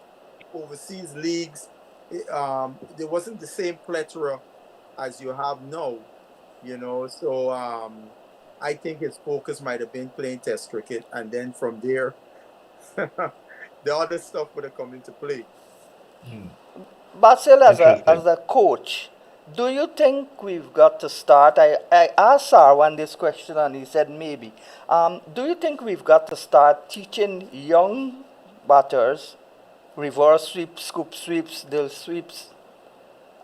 overseas leagues, there wasn't the same plethora as you have now, you know. So I think his focus might have been playing Test cricket, and then from there, the other stuff would have come into play. Basil, Interesting. as a coach, do you think we've got to start? I asked Sarwan this question and he said maybe. Do you think we've got to start teaching young batters reverse sweeps, scoop sweeps, dill sweeps,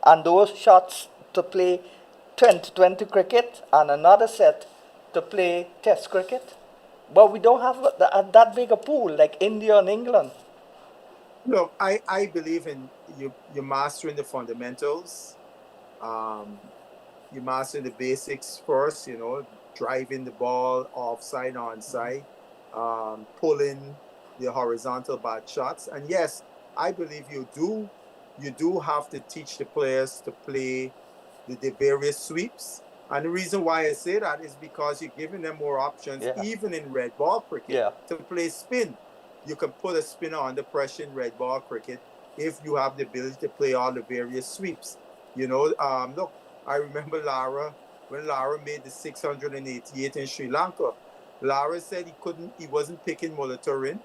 and those shots to play 2020 cricket and another set to play Test cricket? But we don't have that big a pool like India and England. Look, I believe in you mastering the fundamentals. Um, you mastering the basics first, you know, driving the ball offside, onside, pulling the horizontal bat shots. And yes, I believe you do have to teach the players to play the various sweeps. And the reason why I say that is because you're giving them more options, Yeah. even in red ball cricket, Yeah. to play spin. You can put a spinner under pressure in red ball cricket if you have the ability to play all the various sweeps. You know, look, I remember when Lara made the 688 in Sri Lanka. Lara said he wasn't picking Molatorin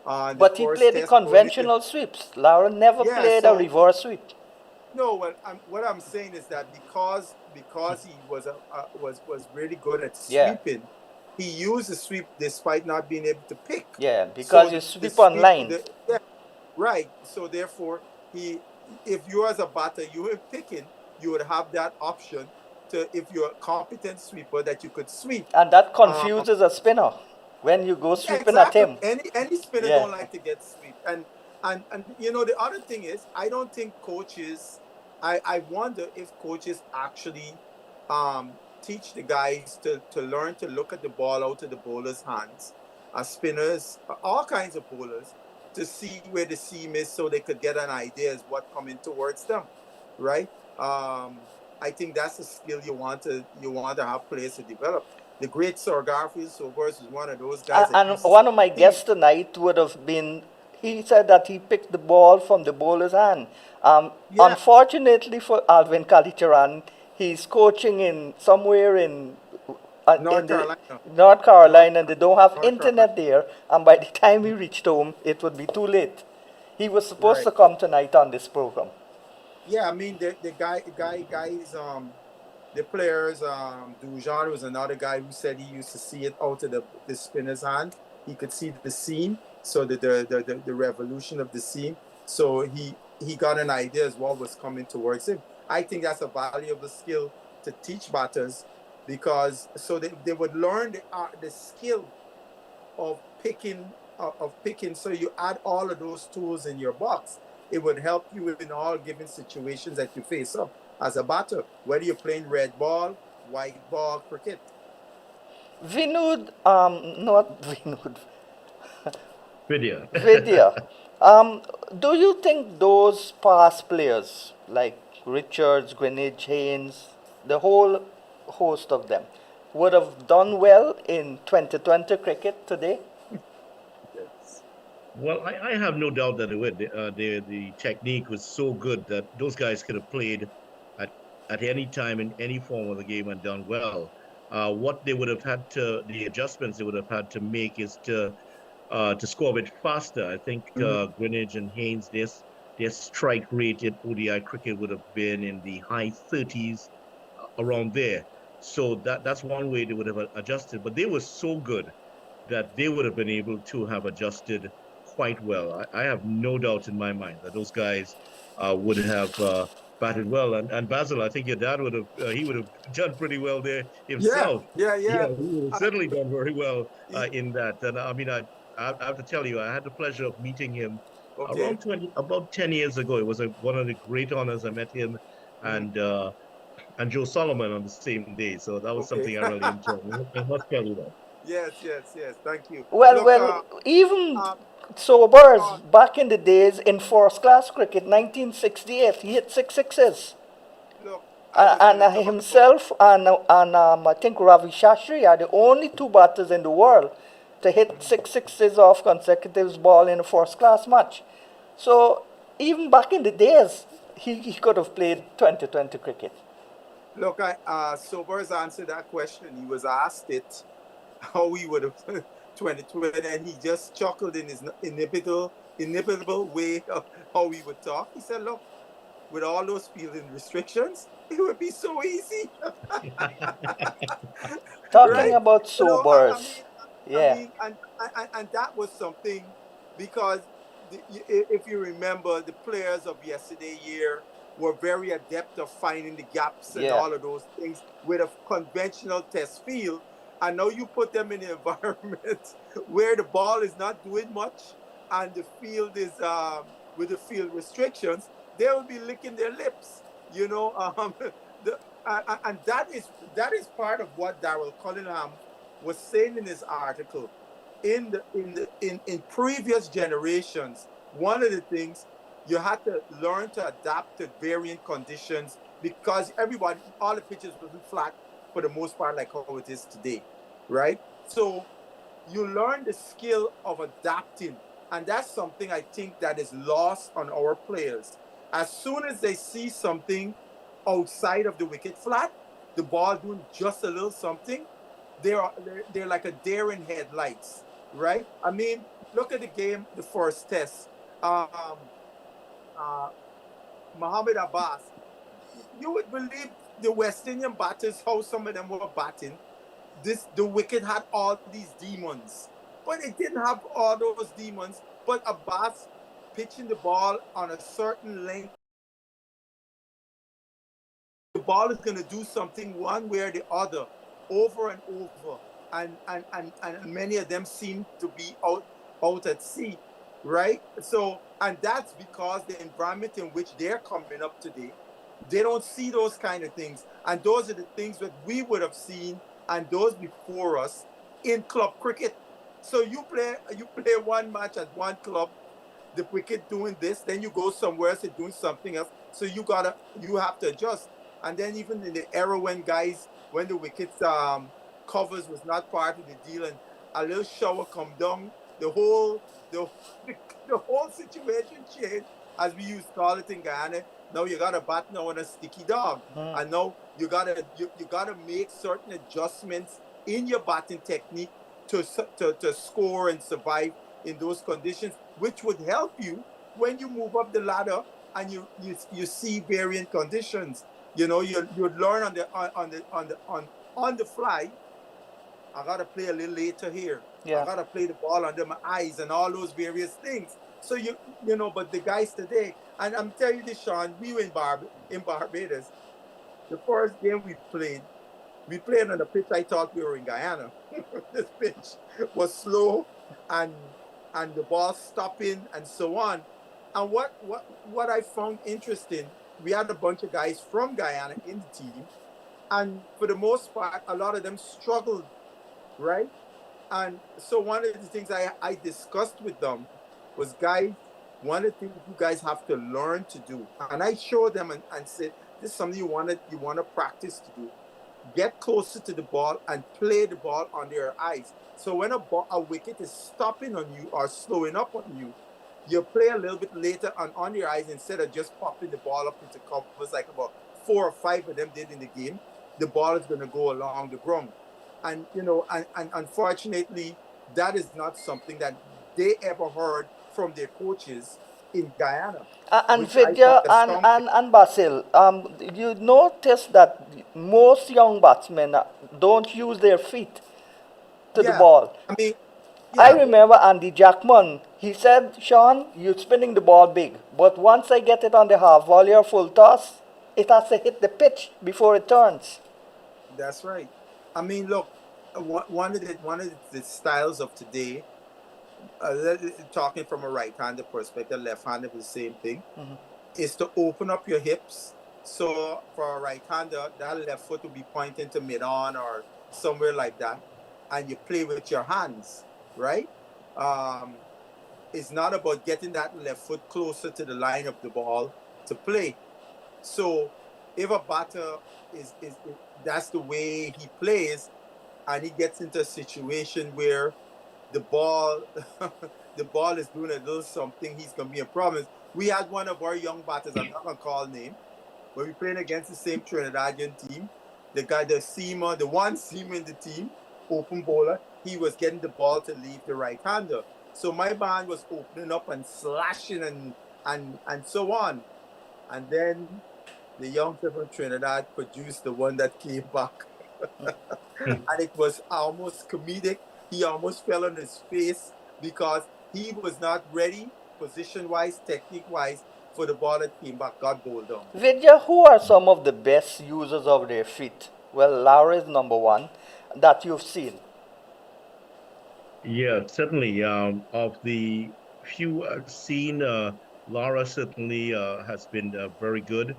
on the But he first played the test. Only conventional sweeps. Lara never yeah, played a so reverse sweep. no, what I'm saying is that because he was really good at Yeah. sweeping, he used the sweep despite not being able to pick. Yeah, So because you the sweep sweep, online. yeah, right. So therefore, if you as a batter you were picking, you would have that option to, if you're a competent sweeper, that you could sweep. And that confuses a spinner when you go sweeping at Exactly. him. Any spinner Yeah. don't like to get swept. And you know, the other thing is, I don't think coaches, I wonder if coaches actually teach the guys to learn to look at the ball out of the bowler's hands, spinners, all kinds of bowlers, to see where the seam is so they could get an idea as what coming towards them, right? I think that's a skill you want to have players to develop. The great Sir Garfield Sobers is one of those guys that And used to one of my see. guests tonight would have been, he said that he picked the ball from the bowler's hand. Yeah, Unfortunately for Alvin Kaieteur, he's coaching in somewhere in North the Carolina. North Carolina, and they don't have North Carolina. internet there. And by the time he reached home, it would be too late. He was supposed Right. to come tonight on this program. Yeah, I mean the guys, the players, Dujan was another guy who said he used to see it out of the spinner's hand. He could see the seam, so the revolution of the seam. So he got an idea as what was coming towards him. I think that's a valuable skill to teach batters, because so they would learn the skill of picking. So you add all of those tools in your box. It would help you in all given situations that you face up as a batter, whether you're playing red ball, white ball, cricket. Vinud, not Vinud, Video. Vidya, do you think those past players like Richards, Greenwich, Haynes, the whole host of them, would have done well in 2020 cricket today? Well, I have no doubt that they would. The technique was so good that those guys could have played at, at any time in any form of the game and done well. What they would have had to, the adjustments they would have had to make is to score a bit faster. I think Greenwich and Haynes, their strike rate in ODI cricket would have been in the high 30s, around there. So that's one way they would have adjusted. But they were so good that they would have been able to have adjusted quite well. I have no doubt in my mind that those guys would have batted well. And Basil, I think your dad would have he would have done pretty well there Yeah, himself. yeah, Yeah, yeah. he would have I, certainly done very well he- in that. And I mean, I have to tell you, I had the pleasure of meeting him okay. around about 10 years ago. It was one of the great honors. I met him Mhm, and and Joe Solomon on the same day. So that was okay. something I really enjoyed. I must tell you that. Yes. Thank you. Well, Look, well, even um, Sobers Sean, back in the days in first class cricket, 1968, he hit six sixes. look, I was going And to talk about. himself and I think Ravi Shastri are the only two batters in the world to hit six sixes off consecutive ball in a first class match. So even back in the days, he could have played 2020 cricket. Look, Sobers answered that question. He was asked it how he would have 2020, and he just chuckled in his inimitable way of how he would talk. He said, "Look, with all those fielding restrictions, it would be so easy." Talking Right? about You know, I Sobers, mean, yeah, and that was something because if you remember, the players of yesterday year were very adept of finding the gaps and yeah. all of those things with a conventional test field. And now you put them in an environment where the ball is not doing much and the field is with the field restrictions, they will be licking their lips. You know, the, and that is part of what Darrell Cunningham was saying in his article. In previous generations, one of the things you had to learn to adapt to varying conditions because everybody, all the pitches wasn't flat for the most part like how it is today, right? So you learn the skill of adapting, and that's something I think that is lost on our players. As soon as they see something outside of the wicket flat, the ball doing just a little something, they're like a deer in headlights, right? I mean, look at the game, the first test. Uh, Mohammed Abbas, you would believe the West Indian batters how some of them were batting. The wicket had all these demons, but it didn't have all those demons. But Abbas pitching the ball on a certain length, the ball is going to do something one way or the other, over and over. And many of them seem to be out at sea, right? So, and that's because the environment in which they're coming up today, they don't see those kind of things. And those are the things that we would have seen and those before us in club cricket. So you play one match at one club, the wicket doing this, then you go somewhere else, doing something else. So you have to adjust. And then even in the era when the wickets covers was not part of the deal, and a little shower come down, the the whole situation changed, as we used to call it in Guyana. Now you got a bat now on a sticky dog, and now you gotta make certain adjustments in your batting technique to score and survive in those conditions, which would help you when you move up the ladder and you see varying conditions. You learn on the fly. I gotta play a little later here. I Yeah. gotta play the ball under my eyes and all those various things. So but the guys today, and I'm telling you this, Sean, we were in Barbados. The first game we played on a pitch I thought we were in Guyana. This pitch was slow and the ball stopping and so on. And what I found interesting, we had a bunch of guys from Guyana in the team, and for the most part, a lot of them struggled, right? And so one of the things I discussed with them was, guys, one of the things you guys have to learn to do. And I showed them and said, this is something you want to practice to do. Get closer to the ball and play the ball under your eyes. So when a wicket is stopping on you or slowing up on you, you play a little bit later on your eyes instead of just popping the ball up into covers like about 4 or 5 of them did in the game. The ball is going to go along the ground. And unfortunately, that is not something that they ever heard from their coaches in Guyana, And which I think Vidya astounding. and Basil, you notice that most young batsmen don't use their feet to the Yeah, ball. I mean, I yeah, remember Andy Jackman. He said, Sean, you're spinning the ball big, but once I get it on the half volley or full toss, it has to hit the pitch before it turns. that's right. I mean, look, one of the styles of today, talking from a right-handed perspective, left-handed is the same thing, is to open up your hips. So for a right-hander, that left foot will be pointing to mid-on or somewhere like that. and you play with your hands, right? Um, it's not about getting that left foot closer to the line of the ball to play. So if a batter is that's the way he plays, and he gets into a situation where the ball the ball is doing a little something, he's gonna be a problem. We had one of our young batters, I'm not gonna call name, but we playing against the same Trinidadian team. The guy, the seamer, the one seamer in the team, open bowler, he was getting the ball to leave the right hander. So my man was opening up and slashing and so on. And then the young from Trinidad produced the one that came back. And it was almost comedic. He almost fell on his face because he was not ready, position wise, technique wise, for the ball that came back, got bowled down. Vidya, who are some of the best users of their feet? Well, Lara is number one that you've seen. Yeah, certainly. Of the few I've seen, Lara certainly has been very good.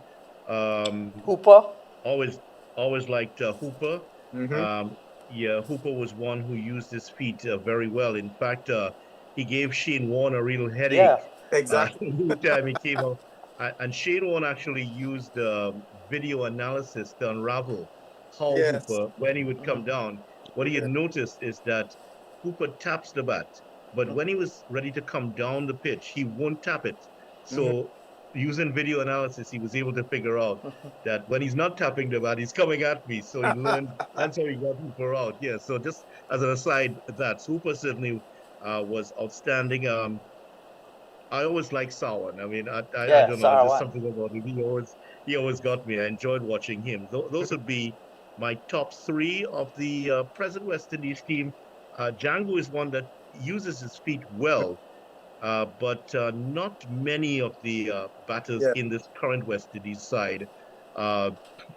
Um, Hooper? always, always liked Hooper. Mm-hmm. Um, yeah, Hooper was one who used his feet very well. In fact, he gave Shane Warne a real Yeah. headache Exactly. every time he came out. And Shane Warne actually used video analysis to unravel how Yes. Hooper, when he would come down, what he had Yeah. noticed is that Hooper taps the bat, but when he was ready to come down the pitch, he won't tap it. Mm-hmm. So using video analysis, he was able to figure out that when he's not tapping the bat, he's coming at me. So he learned, that's how he got Hooper out. Yeah. So just as an aside, that Hooper certainly was outstanding. I always like Sawan. I mean, I Yeah, don't know, just Sarawan. something about him. He always got me. I enjoyed watching him. Those would be my top three of the present West Indies team. Django is one that uses his feet well, but not many of the batters Yeah. in this current West Indies side uh,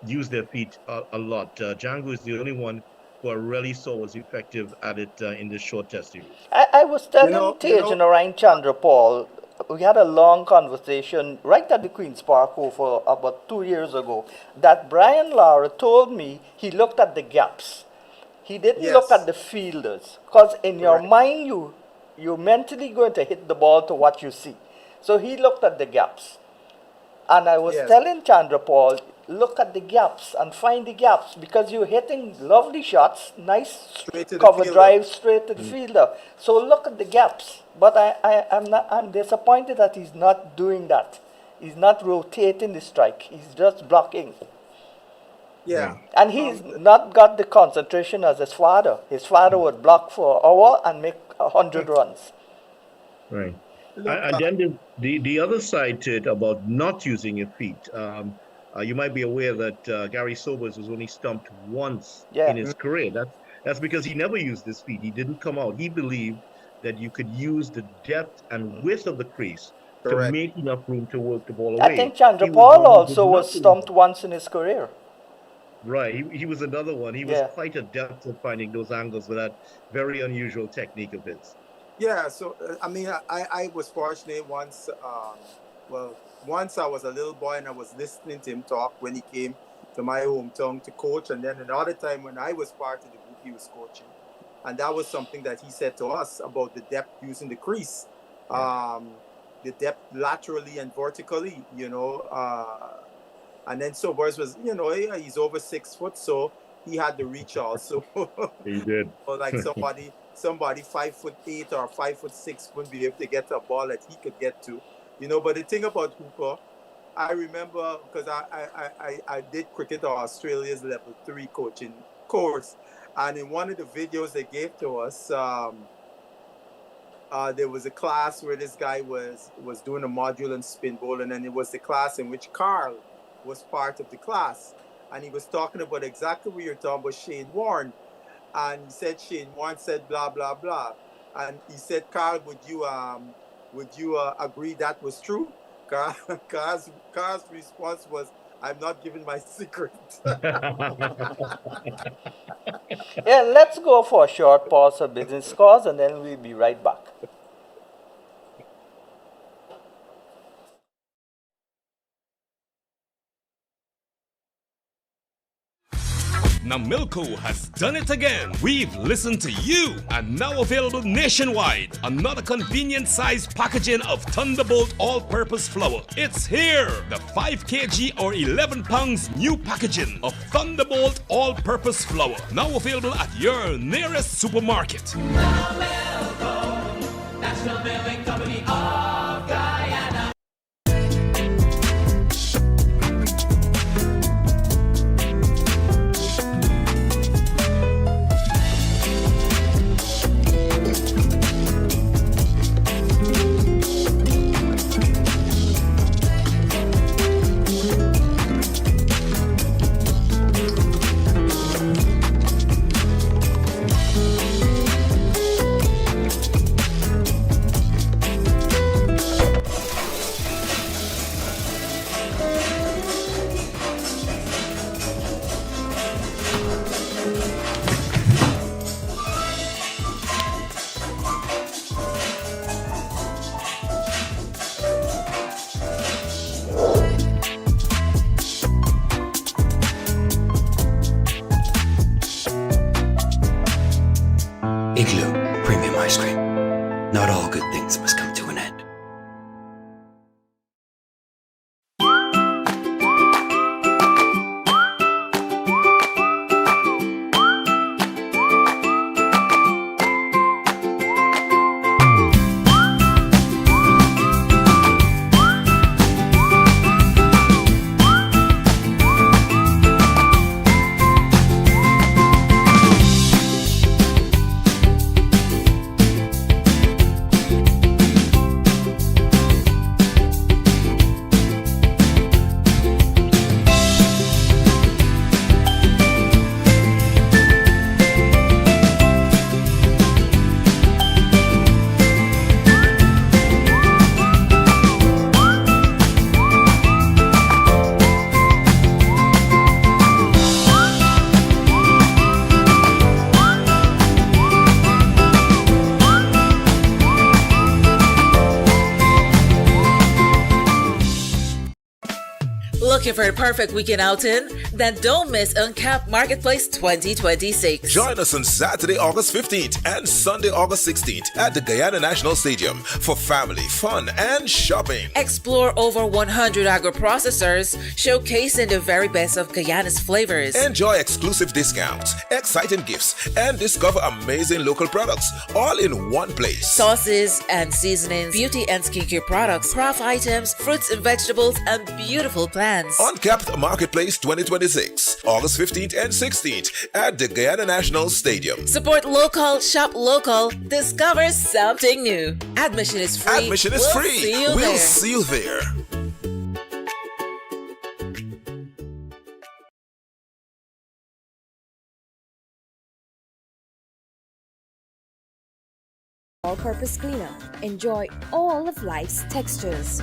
use their feet a lot. Django is the only one who I really saw was effective at it in this short test series. I was You telling know, Tej and Orion Chandra Paul, we had a long conversation right at the Queen's Park over about 2 years ago, that Brian Lara told me he looked at the gaps. He didn't look at yes, the fielders. Because in your correct. mind, you're mentally going to hit the ball to what you see. So he looked at the gaps. And I was Yes, telling Chandra Paul, look at the gaps and find the gaps because you're hitting lovely shots, nice straight to the cover fielder. drive straight to the fielder. So look at the gaps. But I'm disappointed that he's not doing that. He's not rotating the strike. He's just blocking. Yeah. Right. And he's not got the concentration as his father. His father would block for an hour and make 100 runs. Right. Look, And then the other side to it about not using your feet. You might be aware that Gary Sobers was only stumped once Yeah. in his career. That's because he never used his feet. He didn't come out. He believed that you could use the depth and width of the crease to correct. make enough room to work the ball I away. think Chandra He was Paul one who did also not was believe stumped that. once in his career. Right. He was another one. He was Yeah. quite adept at finding those angles with that very unusual technique of his. Yeah. So I mean, I was fortunate once. Well, once I was a little boy and I was listening to him talk when he came to my hometown to coach, and then another time when I was part of the group he was coaching, and that was something that he said to us about the depth using the crease, the depth laterally and vertically. And then Sobers was, yeah, he's over 6 foot, so he had the reach also. He did. Or like somebody 5'8" or 5'6" wouldn't be able to get a ball that he could get to. But the thing about Hooper, I remember because I did cricket at Australia's level 3 coaching course, and in one of the videos they gave to us, there was a class where this guy was doing a module in spin bowling, and it was the class in which Carl was part of the class, and he was talking about exactly what you're talking about, Shane Warne, and he said Shane Warne said blah blah blah, and he said, Carl, would you agree that was true? Carl's response was, I'm not giving my secret. Yeah, let's go for a short pause for business calls and then we'll be right back. Now Milko has done it again. We've listened to you and now available nationwide. Another convenient size packaging of Thunderbolt all-purpose flour. It's here. The 5 kg or 11 pounds new packaging of Thunderbolt all-purpose flour. Now available at your nearest supermarket. National Milling Company of Guyana. Igloo Premium Ice Cream. Not all good things must come to an end. Looking for a perfect weekend outing? Then don't miss Uncapped Marketplace 2026. Join us on Saturday, August 15th and Sunday, August 16th at the Guyana National Stadium for family, fun, and shopping. Explore over 100 agro-processors showcasing the very best of Guyana's flavors. Enjoy exclusive discounts, exciting gifts, and discover amazing local products all in one place. Sauces and seasonings, beauty and skincare products, craft items, fruits and vegetables, and beautiful plants. Uncapped Marketplace 2026, August 15th and 16th at the Guyana National Stadium. Support local, shop local, discover something new. Admission is free. Admission is free. We'll see you there. All-purpose cleaner. Enjoy all of life's textures.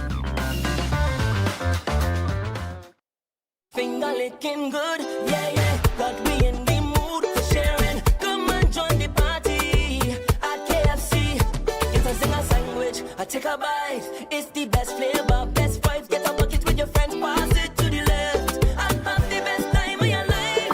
Finger licking good, yeah, yeah. Got me in the mood for sharing. Come and join the party at KFC. Get a zinger sandwich, I take a bite. It's the best flavor, best vibes. Get a bucket with your friends, pass it to the left. And have the best time of your life.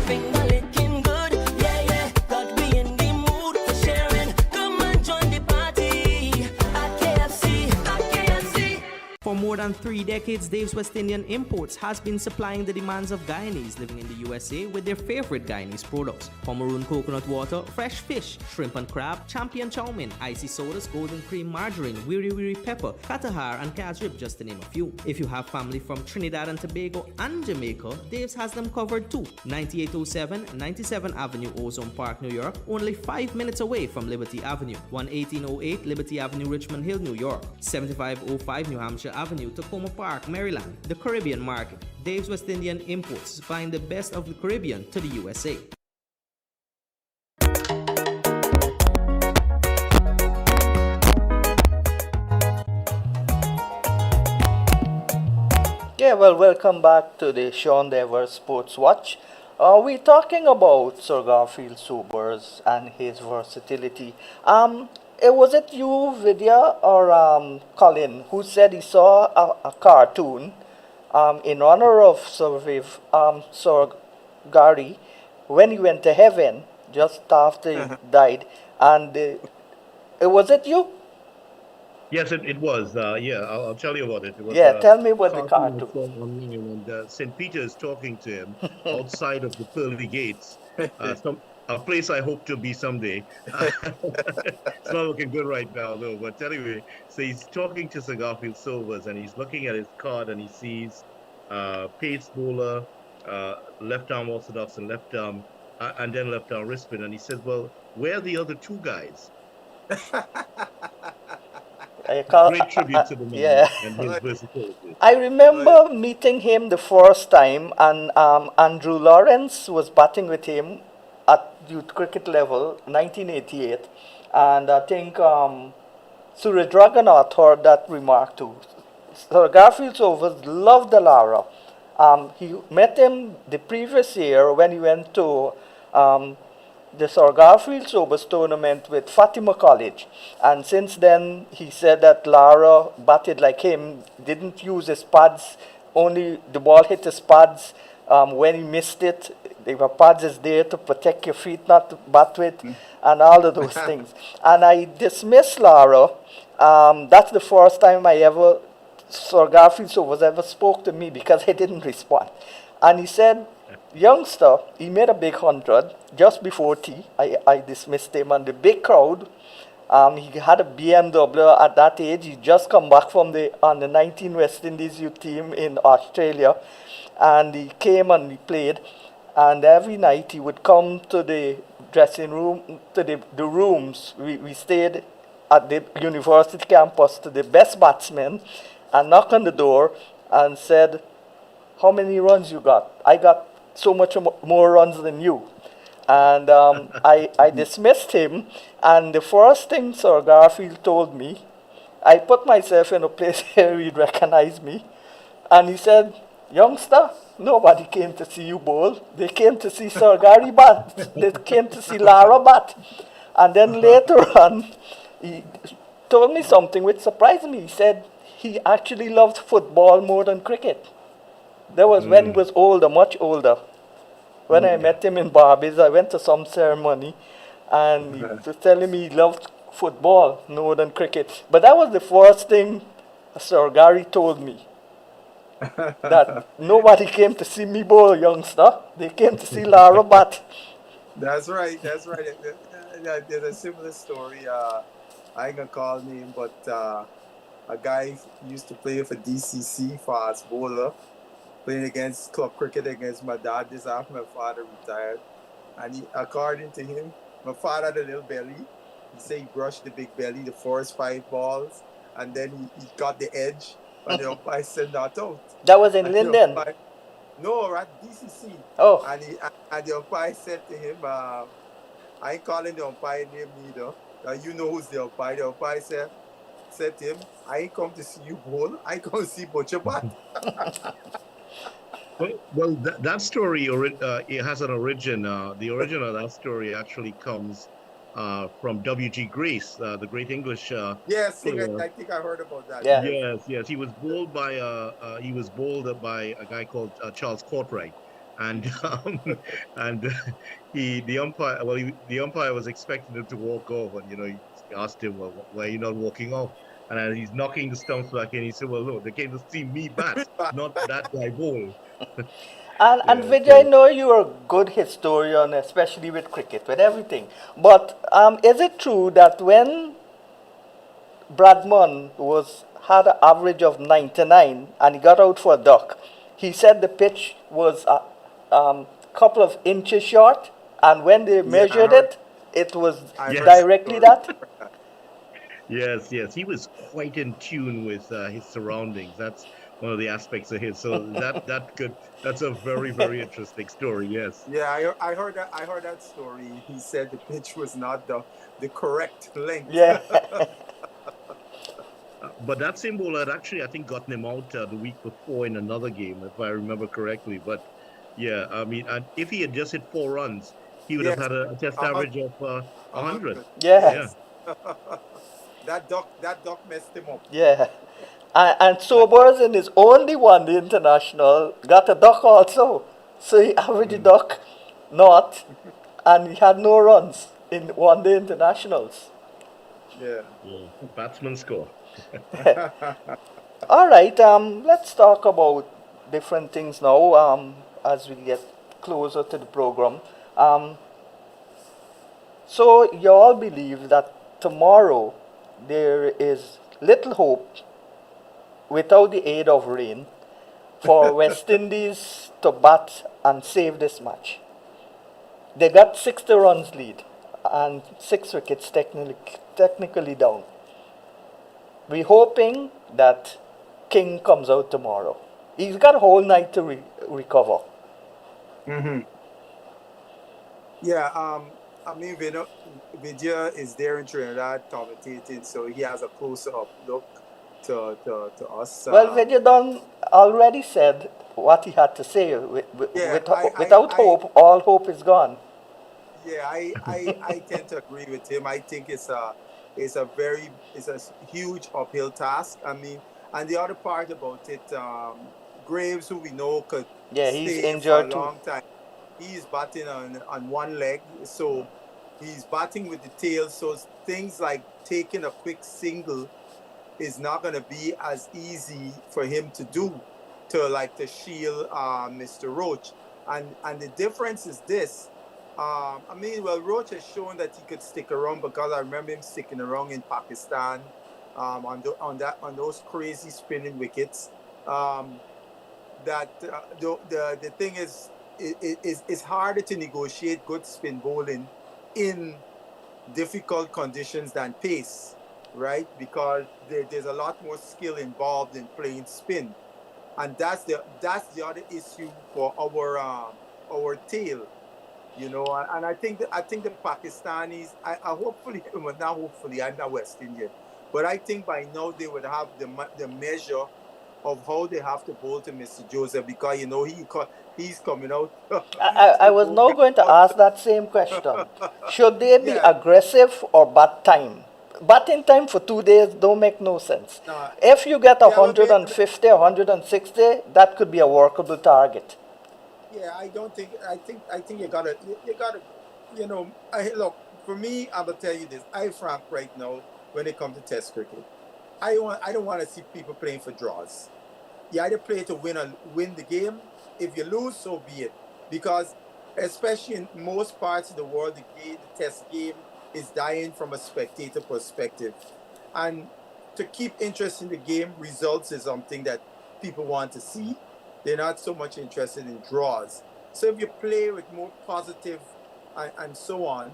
Finger licking good, yeah, yeah. Got me in the mood for sharing. Come and join the party at KFC, at KFC. For more than 3 decades, Dave's West Indian Imports has been supplying the demands of Guyanese living in the USA with their favorite Guyanese products: Pomeroon coconut water, fresh fish, shrimp and crab, champion chow mein, icy sodas, golden cream, margarine, wiri wiri pepper, katahar, and casrib, just to name a few. If you have family from Trinidad and Tobago and Jamaica, Dave's has them covered too. 9807 97th Avenue, Ozone Park, New York, only 5 minutes away from Liberty Avenue. 11808 Liberty Avenue, Richmond Hill, New York. 7505 New Hampshire Avenue, Tacoma Park, Maryland. The Caribbean market. Dave's West Indian Imports, supplying the best of the Caribbean to the USA. Yeah, well, welcome back to the Sean Dever Sports Watch. We're talking about Sir Garfield Sobers and his versatility. Was it you, Vidya, or Colin, who said he saw a cartoon in honor of Sir Gary, when he went to heaven, just after he died, and was it you? Yes, it was. Yeah, I'll tell you about it. It was Yeah, tell me about the cartoon I cartoon. saw online, and St. Peter is talking to him outside of the pearly gates, some a place I hope to be someday. It's not looking good right now, though. But anyway, so he's talking to Sir Garfield Silvers, and he's looking at his card, and he sees pace bowler, left arm orthodox, and and then left arm wrist spin, and he says, "Well, where are the other two guys?" Great tribute to the man Yeah. and his versatility. I remember meeting him the first time, and Andrew Lawrence was batting with him at youth cricket level, 1988, and I think Surya Dragonath heard that remark too. So Garfield Silvers loved the Lara. He met him the previous year when he went to the Sir Garfield Sobers tournament with Fatima College. And since then, he said that Lara batted like him, didn't use his pads, only the ball hit his pads. When he missed it, the pads is there to protect your feet, not to bat with, and all of those things. And I dismissed Lara. That's the first time Sir Garfield Sobers ever spoke to me because I didn't respond. And he said, youngster, he made a big 100 just before tea. I dismissed him, and the big crowd. He had a BMW at that age. He just come back from on the 19 West Indies youth team in Australia, and he came and he played. And every night he would come to the dressing room, to the rooms. We stayed at the university campus to the best batsmen, and knock on the door and said, "How many runs you got?" "I got so much more runs than you." And I dismissed him. And the first thing Sir Garfield told me, I put myself in a place where he'd recognize me. And he said, "Youngster, nobody came to see you bowl. They came to see Sir Gary bat. They came to see Lara bat." And then later on, he told me something which surprised me. He said he actually loved football more than cricket. That was when he was older, much older. When I met him in Barbados, I went to some ceremony, and he was telling me he loved football more than cricket. But that was the first thing Sir Gary told me. That nobody came to see me bowl, youngster. They came to see Lara bat. That's right. That's right. There's a similar story. I ain't gonna call name, but a guy used to play for DCC, fast bowler, playing against club cricket against my dad. This after my father retired, and according to him, my father had a little belly. He said he brushed the big belly the first 5 balls, and then he got the edge, and the umpire said not out. That was in Linden. No, at DCC. Oh. And the umpire said to him, I ain't calling the umpire name neither. You know who's the umpire. The umpire said to him, "I ain't come to see you bowl. I come to see Butcher bat." Well, that story it has an origin. The origin of that story actually comes from W.G. Grace, the great English yes, player. I think I heard about that. Yeah. Yes. He was bowled by a guy called Charles Courtright, and the umpire was expecting him to walk off, and he asked him, "Well, why are you not walking off?" And as he's knocking the stumps back in, he said, "Well, look, they came to see me bat, not that guy bowl." And Vijay, I know you're a good historian, especially with cricket, with everything. But is it true that when Bradman had an average of 99 and he got out for a duck, he said the pitch was a couple of inches short, and when they measured it was directly that? Yes, he was quite in tune with his surroundings. That's one of the aspects of his. So that's a very, very interesting story. Yes. Yeah, I heard that story. He said the pitch was not the correct length. Yeah. But that same bowler had actually, I think, gotten him out the week before in another game, if I remember correctly. But yeah, I mean, and if he had just hit 4 runs, he would have had a test average of 100. Yes. Yeah. That duck messed him up. Yeah. And Sobers in his only one, the international, got a duck also. So he averaged a duck not, and he had no runs in one-day internationals. Yeah. Batsman score. All right, let's talk about different things now as we get closer to the program. So, you all believe that tomorrow there is little hope without the aid of rain for West Indies to bat and save this match. They got 60 runs lead and 6 wickets technically down. We're hoping that King comes out tomorrow. He's got a whole night to recover. Mm-hmm. Yeah, I mean, Vidya is there in Trinidad commentating, so he has a closer-up look to us. Well, Vidya Don already said what he had to say. Without hope, all hope is gone. Yeah, I tend to agree with him. I think it's a huge uphill task. I mean, and the other part about it, Graves, who we know could he's stay injured for a long time. He's batting on one leg, so he's batting with the tail. So things like taking a quick single is not going to be as easy for him to do to shield Mr. Roach. And the difference is this. I mean, well, Roach has shown that he could stick around because I remember him sticking around in Pakistan on those crazy spinning wickets. The thing is, it's harder to negotiate good spin bowling in difficult conditions than pace, right? Because there's a lot more skill involved in playing spin, and that's the other issue for our tail. You know, and I think the Pakistanis, I hopefully, well, not hopefully, I'm not West Indian, but I think by now they would have the measure of how they have to bowl to Mr. Joseph, because you know he's coming out. I was now going to ask that same question. Should they be aggressive or bat time? Batting time for 2 days don't make no sense. If you get 150, 160, that could be a workable target. Yeah, I think you gotta, you know, look, for me, I'm gonna tell you this. I'm frank right now when it comes to Test cricket. I don't want to see people playing for draws. You either play to win the game. If you lose, so be it. Because especially in most parts of the world, the Test game is dying from a spectator perspective. And to keep interest in the game, results is something that people want to see. They're not so much interested in draws. So if you play with more positive and so on,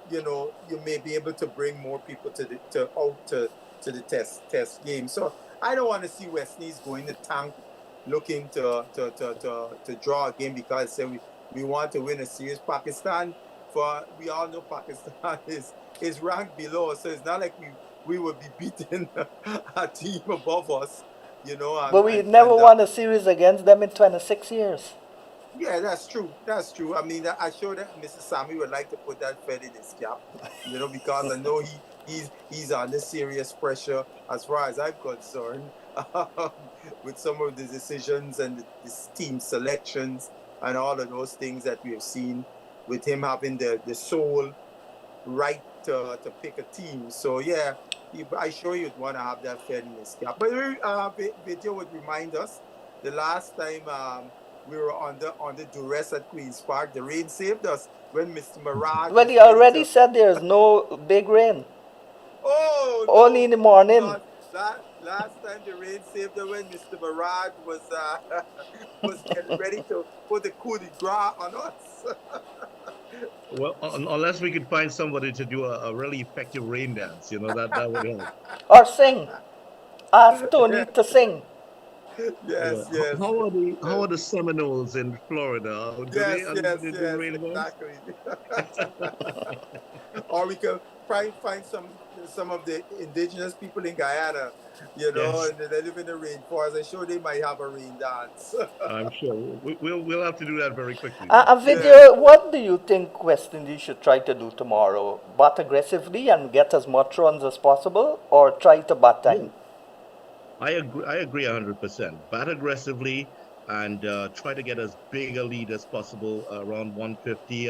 you know, you may be able to bring more people to the test game. So I don't want to see West Indies going to tank looking to draw a game because we want to win a series. Pakistan, we all know Pakistan is ranked below, so it's not like we would be beating a team above us. You know, but we never won a series against them in 26 years. Yeah, that's true. That's true. I mean, I'm sure that Mr. Sammy would like to put that fed in his cap, you know, because I know he's under serious pressure as far as I'm concerned with some of the decisions and the team selections and all of those things that we have seen with him having the sole right to pick a team. So, yeah. I'm sure you'd want to have that fed in his cap. But video would remind us the last time we were under duress at Queen's Park, the rain saved us when Mr. Mirage. Well, he already said there's no big rain. Oh, only in the morning. Last time the rain saved us when Mr. Mirage was getting ready to put the coup de grace on us. Well, unless we could find somebody to do a really effective rain dance, you know, that would help. Or sing. Ask Tony to sing. Yes. How are the Seminoles in Florida? Yes, exactly. Or we could find some of the indigenous people in Guyana, you know, and they live in the rainforest. I'm sure they might have a rain dance. I'm sure we'll have to do that very quickly. Vidya, what do you think West Indies should try to do tomorrow? Bat aggressively and get as much runs as possible, or try to bat time? I agree 100%. Bat aggressively and try to get as big a lead as possible around 150.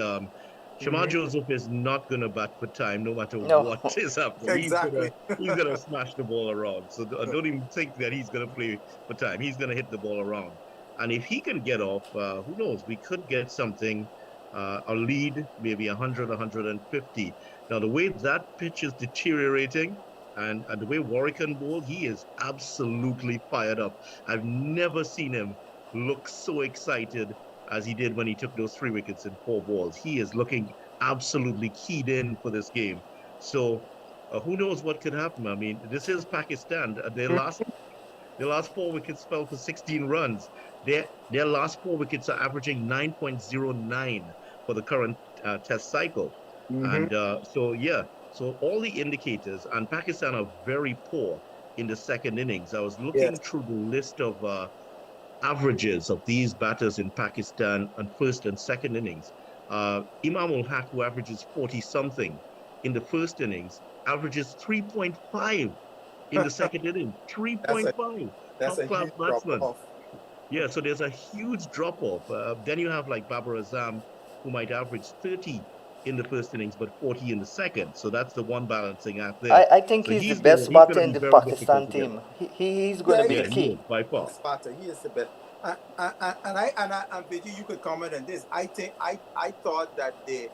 Shamar Joseph is not going to bat for time, no matter No. what is happening. Exactly. He's gonna smash the ball around. So don't even think that he's gonna play for time. He's gonna hit the ball around. And if he can get off, who knows? We could get something, a lead, maybe 100, 150. Now, the way that pitch is deteriorating and the way Warwick can bowl, he is absolutely fired up. I've never seen him look so excited as he did when he took those 3 wickets in 4 balls. He is looking absolutely keyed in for this game. So who knows what could happen? I mean, this is Pakistan. Their last 4 wickets fell for 16 runs. Their last 4 wickets are averaging 9.09 for the current test cycle. And so all the indicators, and Pakistan are very poor in the second innings. I was looking through the list of averages of these batters in Pakistan on first and second innings. Imam ul Haq, who averages 40 something in the first innings, averages 3.5 in the second inning. 3.5. That's Top a class huge batsman. drop-off. Yeah, so there's a huge drop off. Then you have like Babar Azam, who might average 30 in the first innings, but 40 in the second. So that's the one balancing act there. I think So he's the gonna- best batter gonna in be the very Pakistan difficult to get. team. He's going to be Yeah, the he key. is by far. Sparta, he is the best. And Vijay, you could comment on this. I thought that the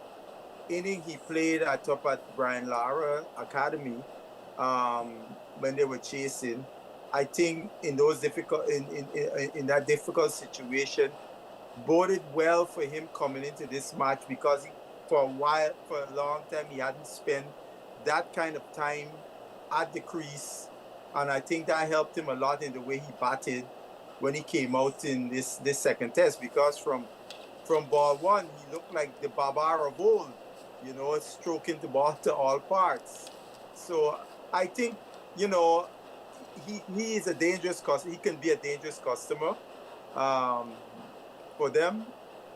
inning he played at up at Brian Lara Academy, when they were chasing, I think in those in that difficult situation, boded well for him coming into this match, because for a long time, he hadn't spent that kind of time at the crease, and I think that helped him a lot in the way he batted when he came out in this second test, because from ball one, he looked like the Babar of old, stroking the ball to all parts. So I think, he is a dangerous customer. He can be a dangerous customer for them.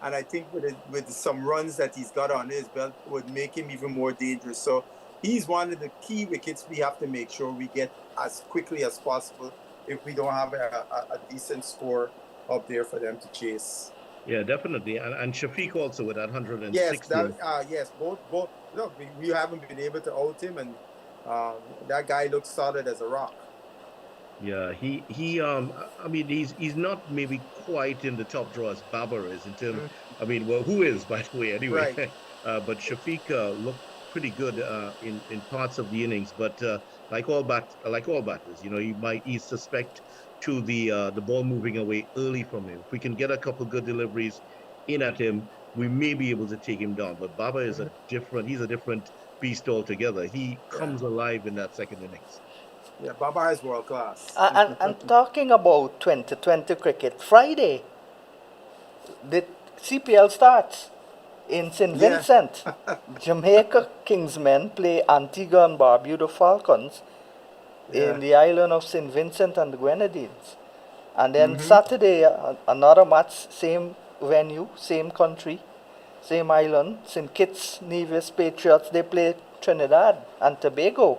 And I think with some runs that he's got on his belt would make him even more dangerous. So he's one of the key wickets we have to make sure we get as quickly as possible if we don't have a decent score up there for them to chase. Yeah, definitely. And Shafiq also with that 160. Yes, both. Look, we haven't been able to out him, and that guy looks solid as a rock. Yeah, I mean, he's not maybe quite in the top draw as Babar is in terms. I mean, well, who is, by the way, anyway. Right. But Shafiq looked pretty good in parts of the innings. But like all batters, he's suspect to the ball moving away early from him. If we can get a couple good deliveries in at him, we may be able to take him down. But Babar is he's a different beast altogether. He comes alive in that second innings. Yeah, Babar is world class. And talking about 2020 cricket, Friday, the CPL starts in St. Vincent. Jamaica Kingsmen play Antigua and Barbuda Falcons in the island of St. Vincent and the Grenadines. And then Saturday, another match, same venue, same country, same island, St. Kitts, Nevis Patriots, they play Trinidad and Tobago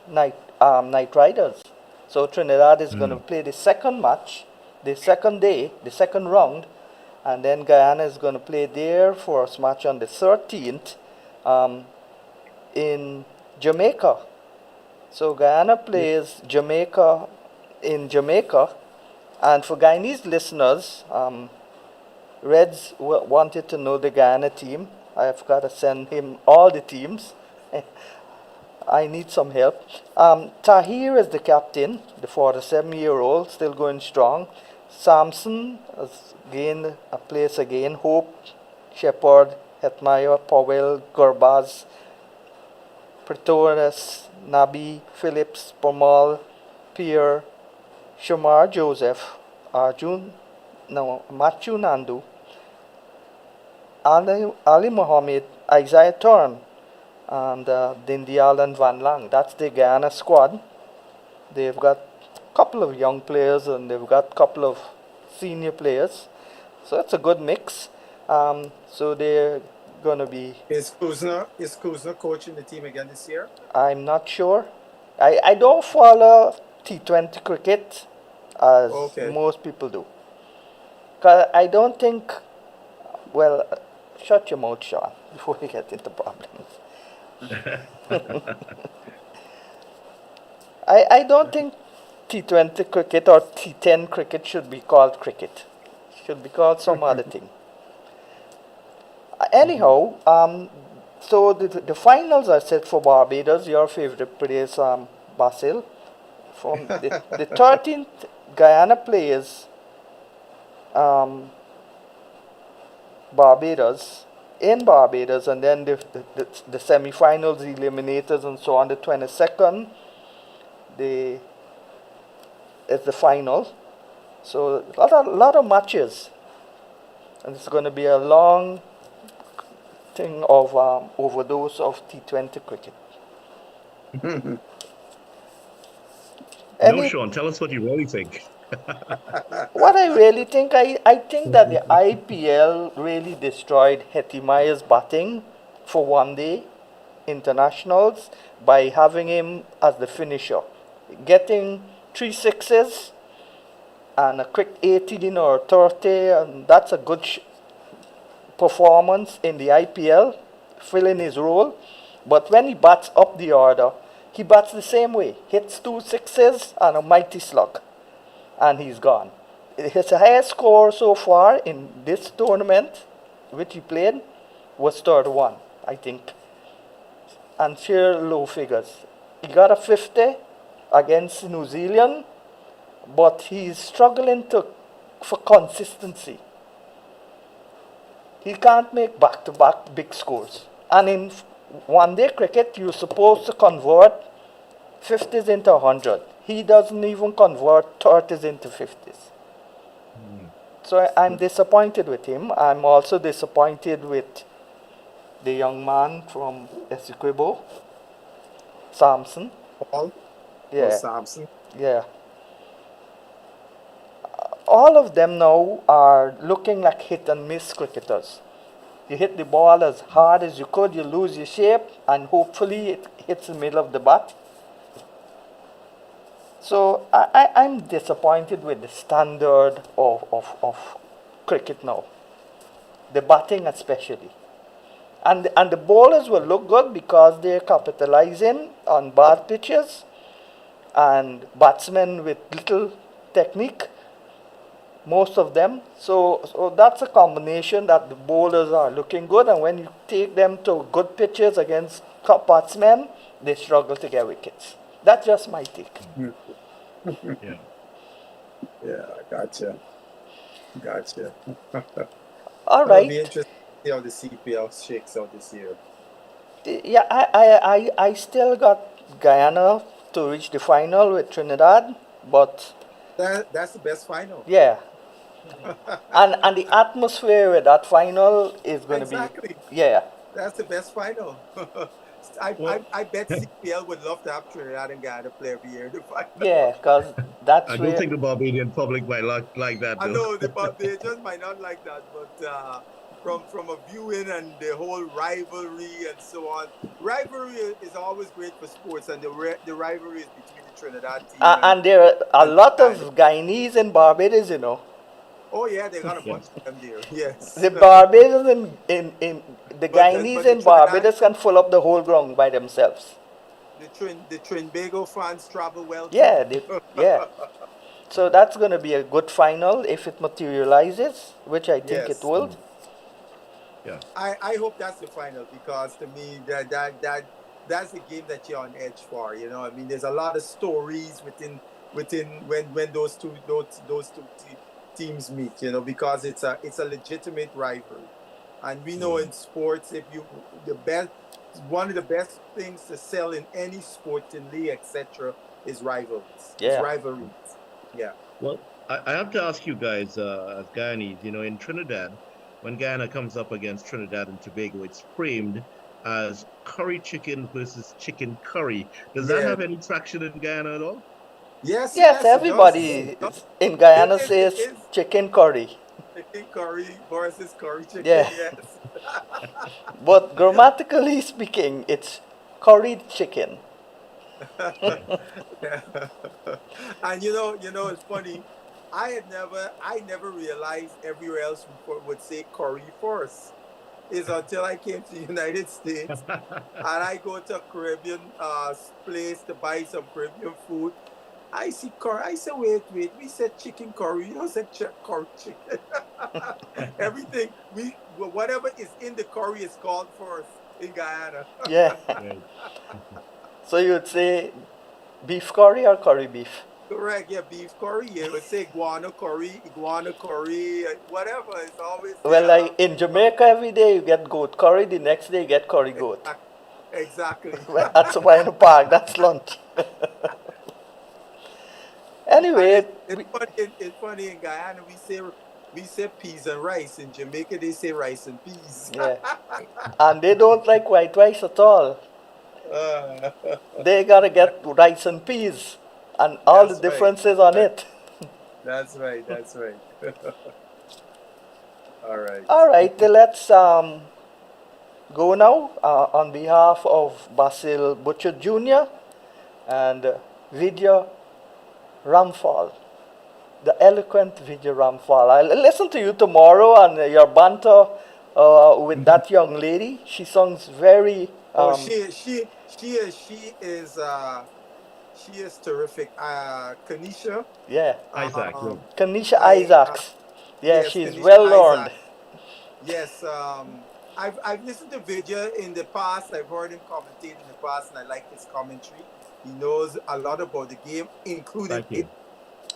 Night Riders. So Trinidad is going to play the second match, the second day, the second round, and then Guyana is going to play their first match on the 13th in Jamaica. So Guyana plays Jamaica in Jamaica, and for Guyanese listeners, Reds wanted to know the Guyana team. I've got to send him all the teams. I need some help. Tahir is the captain, the 47-year-old, still going strong. Samson has gained a place again. Hope, Shepard, Hetmaya, Powell, Gurbaz, Pretorius, Nabi, Phillips, Pomal, Pierre, Shamar Joseph, Matthew Nandu, Ali Mohammed, Isaiah Turn, and Dindial and Van Lang. That's the Guyana squad. They've got a couple of young players and they've got a couple of senior players. So it's a good mix. So they're going to be... Is Kuzner coaching the team again this year? I'm not sure. I don't follow T20 cricket as most people do. 'Cause I don't think, well, shut your mouth, Sean, before we get into problems. I don't think T20 cricket or T10 cricket should be called cricket. Should be called some other thing. Anyhow, so the finals are set for Barbados. Your favorite place, Basil. From the 13th Guyana plays Barbados in Barbados, and then the semi-finals, the eliminators, and so on. The 22nd, is the final. So a lot of matches, and it's going to be a long thing of overdose of T20 cricket. No, Sean, tell us what you really think. What I really think, I think that the IPL really destroyed Hetty Meyer's batting for one day internationals by having him as the finisher. Getting 3 sixes and a quick 18 or 30, and that's a good performance in the IPL, filling his role. But when he bats up the order, he bats the same way. Hits 2 sixes and a mighty slug, and he's gone. His highest score so far in this tournament, which he played, was 31, I think. And sheer low figures. He got a 50 against New Zealand, but he's struggling for consistency. He can't make back-to-back big scores. And in one-day cricket, you're supposed to convert 50s into 100. He doesn't even convert 30s into 50s. So I'm disappointed with him. I'm also disappointed with the young man from Essequibo, Samson. Paul? Yeah. Samson? Yeah. All of them now are looking like hit and miss cricketers. You hit the ball as hard as you could, you lose your shape, and hopefully it hits the middle of the bat. So I'm disappointed with the standard of cricket now. The batting especially. And the bowlers will look good because they're capitalizing on bad pitches, and batsmen with little technique, most of them. So that's a combination that the bowlers are looking good, and when you take them to good pitches against top batsmen, they struggle to get wickets. That's just my take. Yeah. Yeah, gotcha. All It'll right. be interesting to see how the CPL shakes out this year. Yeah, I still got Guyana to reach the final with Trinidad, but That's the best final. yeah, and the atmosphere with that final is going to Exactly. be, yeah. That's the best final. I bet CPL would love to have Trinidad and Guyana play every year in the final. Yeah, because that's I where don't think the Barbadian public might like that. I Though. know they just might not like that, but from a viewing and the whole rivalry and so on, rivalry is always great for sports, and the rivalry is between the Trinidad team and there are a lot of Guyanese in Barbados, you know. Oh yeah, they got a bunch of them there. Yes. The Barbados in the Guyanese but the in Barbados can fill up the whole ground by themselves. The Trinbago fans travel well. Yeah, too. yeah. So that's going to be a good final if it materializes, which I think Yes. it will. Yeah. I hope that's the final, because to me that's the game that you're on edge for. You know, I mean, there's a lot of stories within when those two teams meet. You know, because it's a legitimate rivalry, and we know in sports, one of the best things to sell in any sport, in league, etc., is rivalries. Yeah. It's rivalries. Yeah. Well, I have to ask you guys, as Guyanese, you know, in Trinidad, when Guyana comes up against Trinidad and Tobago, it's framed as curry chicken versus chicken curry. Does that have any traction in Guyana at all? Yes. Yes, it everybody does. in Guyana It says is. chicken curry. Chicken curry versus curry chicken. Yeah. Yes. But grammatically speaking, it's curried chicken. And you know, it's funny. I never realized everywhere else would say curry first. Is until I came to the United States and I go to a Caribbean place to buy some Caribbean food. I see curry. I say, wait. We said chicken curry. You don't say curry chicken. Everything whatever is in the curry is called first in Guyana. Yeah. Right. So you would say beef curry or curry beef? Correct. Yeah, beef curry. You would say iguana curry, whatever. It's always Well, there. like in Jamaica, every day you get goat curry, the next day you get curry goat. Exactly. Well, that's why in the park, that's lunch. And Anyway, it's funny in Guyana we say peas and rice. In Jamaica they say rice and peas. yeah. And they don't like white rice at all. Uh, They gotta get rice and peas, and all the that's right. differences on it. That's right. That's right. All right. All right, then let's go now on behalf of Basil Butcher Jr. and Vidya Ramphal, the eloquent Vidya Ramphal. I'll listen to you tomorrow and your banter with that young lady. She sounds very. Oh, she is terrific. Kanisha. Yeah. Isaac. Kanisha I Isaacs. Yeah, Yes, she's Kanisha well learned. Isaac. Yes. I've listened to Vidya in the past. I've heard him commentate in the past, and I like his commentary. He knows a lot about the game, including Thank you. it.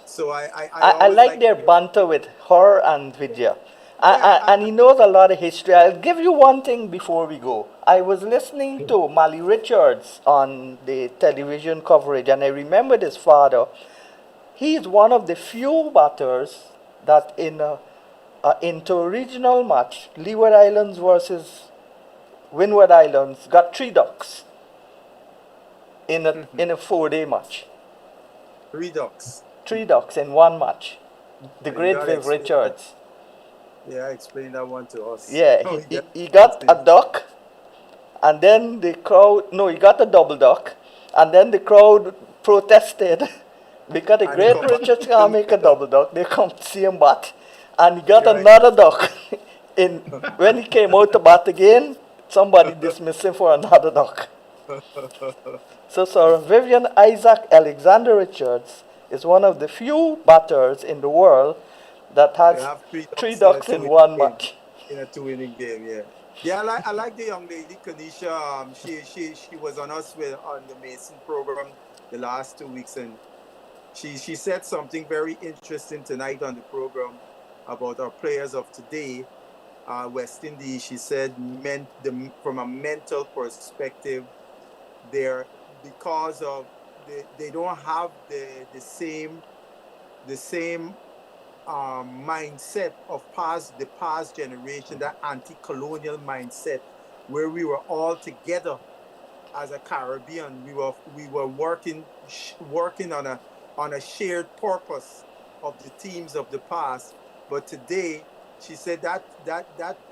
So I I always like like their to banter with her and Vidya. yeah, And he knows a lot of history. I'll give you one thing before we go. I was listening to Mally Richards on the television coverage, and I remembered his father. He is one of the few batters that in a inter-regional match, Leeward Islands versus Windward Islands, got 3 ducks in a 4-day match. redux. 3 ducks in one match. The You great gotta Viv explain that. Richards. Yeah, explain that one to us. Yeah, Oh, he got a duck, and then the crowd, no, he got a double duck, and then the crowd protested because the And great come back. Richards can't make a double duck. They come to see him bat, and he got You're right. another duck. When he came out to bat again, somebody dismissed him for another duck. So Sir Vivian Isaac Alexander Richards is one of the few batters in the world that You has have three 3 ducks in one game, match. in a 2 inning game. Yeah, yeah. I like the young lady Kanisha. She was on us with on the Mason program the last 2 weeks, and she said something very interesting tonight on the program about our players of today. West Indies. She said, from a mental perspective, they're because of they don't have the same mindset of the past generation, that anti-colonial mindset where we were all together as a Caribbean. We were working on a shared purpose of the teams of the past. But today, she said that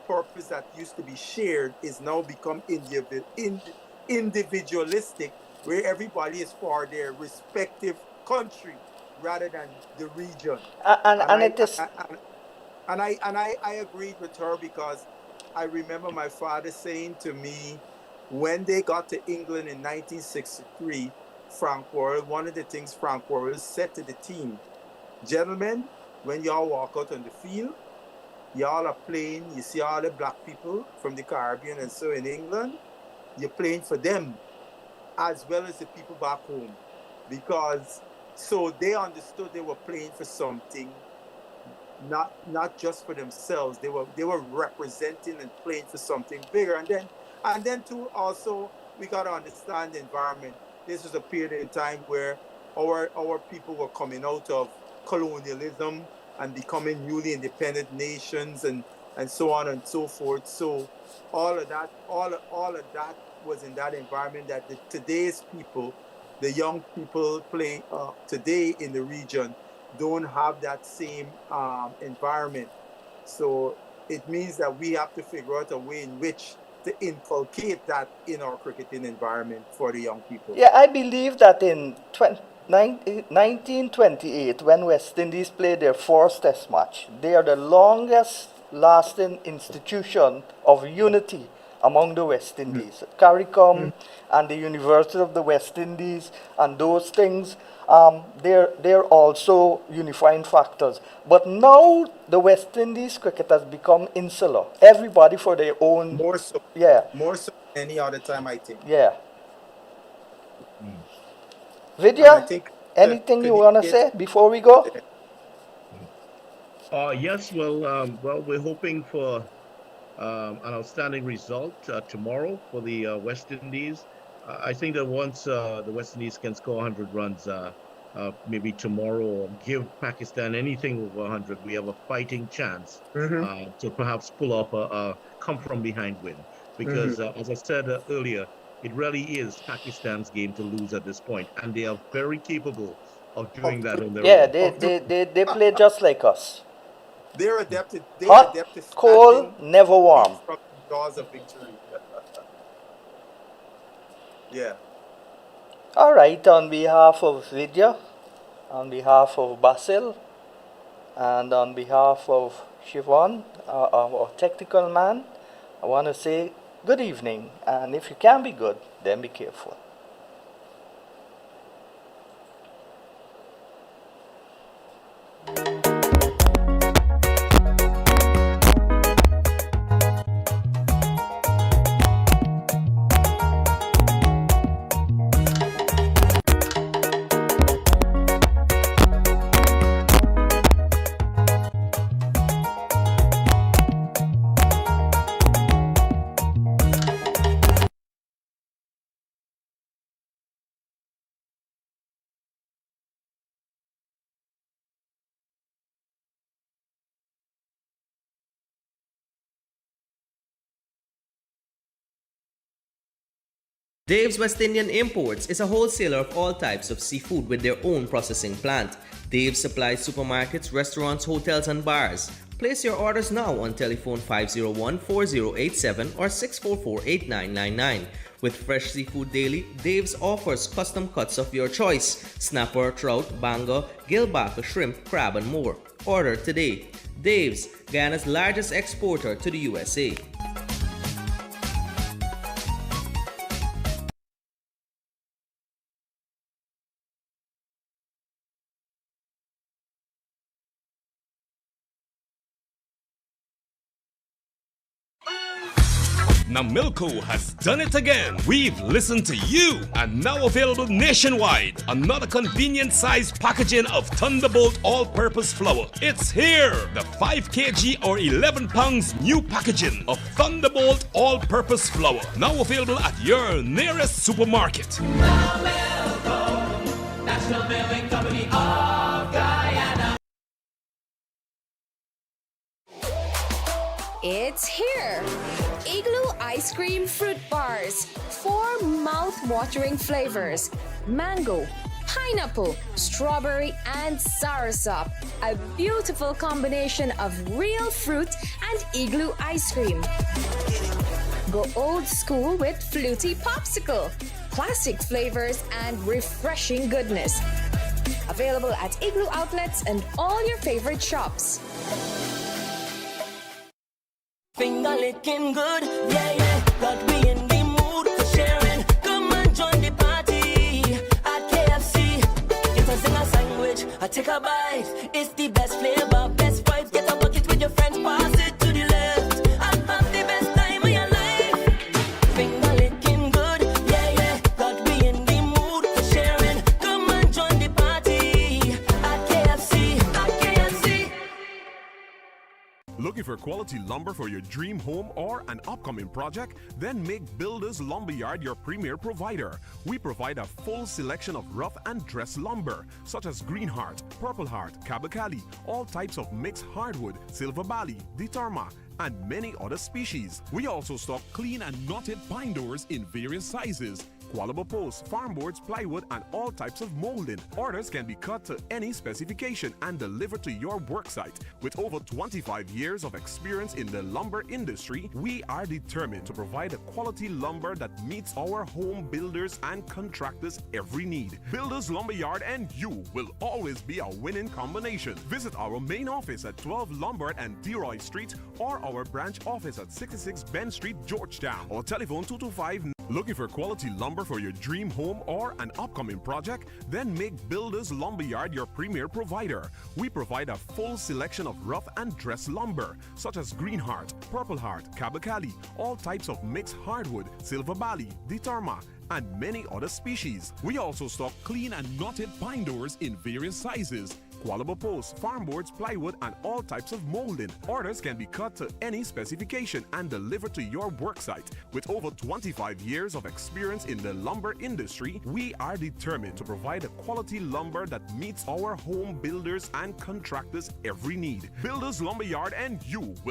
purpose that used to be shared is now become individualistic, where everybody is for their respective country rather than the region. And And it is I agreed with her, because I remember my father saying to me when they got to England in 1963, one of the things Frank Worrell said to the team, gentlemen, when y'all walk out on the field, y'all are playing, you see all the black people from the Caribbean and so in England, you're playing for them as well as the people back home. Because so they understood they were playing for something, not just for themselves. They were representing and playing for something bigger. And then too, also we gotta understand the environment. This was a period in time where our people were coming out of colonialism and becoming newly independent nations, and so on and so forth. So all of that was in that environment that today's people, the young people playing today in the region, don't have that same environment. So it means that we have to figure out a way in which to inculcate that in our cricketing environment for the young people. Yeah, I believe that in 1928, when West Indies played their first Test match, they are the longest lasting institution of unity among the West Indies. CARICOM and the University of the West Indies and those things, they're also unifying factors. But now the West Indies cricket has become insular. Everybody for their own. More so. Yeah. More so than any other time, I think. Yeah. And I Vidya, think anything you want to say before we go? Yes, well, we're hoping for an outstanding result tomorrow for the West Indies. I think that once the West Indies can score 100 runs, maybe tomorrow, or give Pakistan anything over 100, we have a fighting chance to perhaps pull off a come-from-behind win. Because, as I said earlier, it really is Pakistan's game to lose at this point, and they are very capable of doing that on their Yeah, own. they play just like us. They're adapted. They're Hot, adapted. cold, never warm. From the jaws of victory. Yeah. All right, on behalf of Vidya, on behalf of Basil, and on behalf of Siobhan, our technical man, I want to say good evening. And if you can be good, then be careful. Dave's West Indian Imports is a wholesaler of all types of seafood with their own processing plant. Dave supplies supermarkets, restaurants, hotels, and bars. Place your orders now on telephone 501-4087 or 644-8999. With fresh seafood daily, Dave's offers custom cuts of your choice: snapper, trout, banger, gillback, shrimp, crab, and more. Order today. Dave's, Guyana's largest exporter to the USA. Now Milko has done it again. We've listened to you, and now available nationwide. Another convenient size packaging of Thunderbolt all-purpose flour. It's here. The 5 kg or 11 pounds new packaging of Thunderbolt all-purpose flour. Now available at your nearest supermarket. Now Milko, National Milling Company of Guyana. It's here. Igloo Ice Cream Fruit Bars. 4 mouth-watering flavors. Mango, pineapple, strawberry, and soursop. A beautiful combination of real fruit and igloo ice cream. Go old school with fluty popsicle. Classic flavors and refreshing goodness. Available at Igloo outlets and all your favorite shops. Finger licking good, yeah, yeah. Got me in the mood for sharing. Come and join the party at KFC. Get a zinger sandwich, I take a bite. It's the best flavor, best vibes. Get a bucket with your friends, pass it to the left, and have the best time of your life. Finger licking good, yeah, yeah. Got me in the mood for sharing. Come and join the party at KFC, at KFC. Looking for quality lumber for your dream home or an upcoming project? Then make Builders Lumberyard your premier provider. We provide a full selection of rough and dress lumber, such as Green Heart, Purple Heart, Kabakali, all types of mixed hardwood, Silver Bali, Ditarma, and many other species. We also stock clean and knotted pine doors in various sizes. Qualable posts, farm boards, plywood, and all types of molding. Orders can be cut to any specification and delivered to your worksite. With over 25 years of experience in the lumber industry, we are determined to provide a quality lumber that meets our home builders and contractors' every need. Builders Lumberyard and you will always be a winning combination. Visit our main office at 12 Lombard and Deroy Street or our branch office at 66 Ben Street, Georgetown, or telephone 225. Looking for quality lumber for your dream home or an upcoming project? Then make Builders Lumberyard your premier provider. We provide a full selection of rough and dress lumber, such as Green Heart, Purple Heart, Kabakali, all types of mixed hardwood, Silver Bali, Ditarma, and many other species. We also stock clean and knotted pine doors in various sizes, qualable posts, farm boards, plywood, and all types of molding. Orders can be cut to any specification and delivered to your worksite. With over 25 years of experience in the lumber industry, we are determined to provide a quality lumber that meets our home builders and contractors' every need. Builders Lumberyard and you will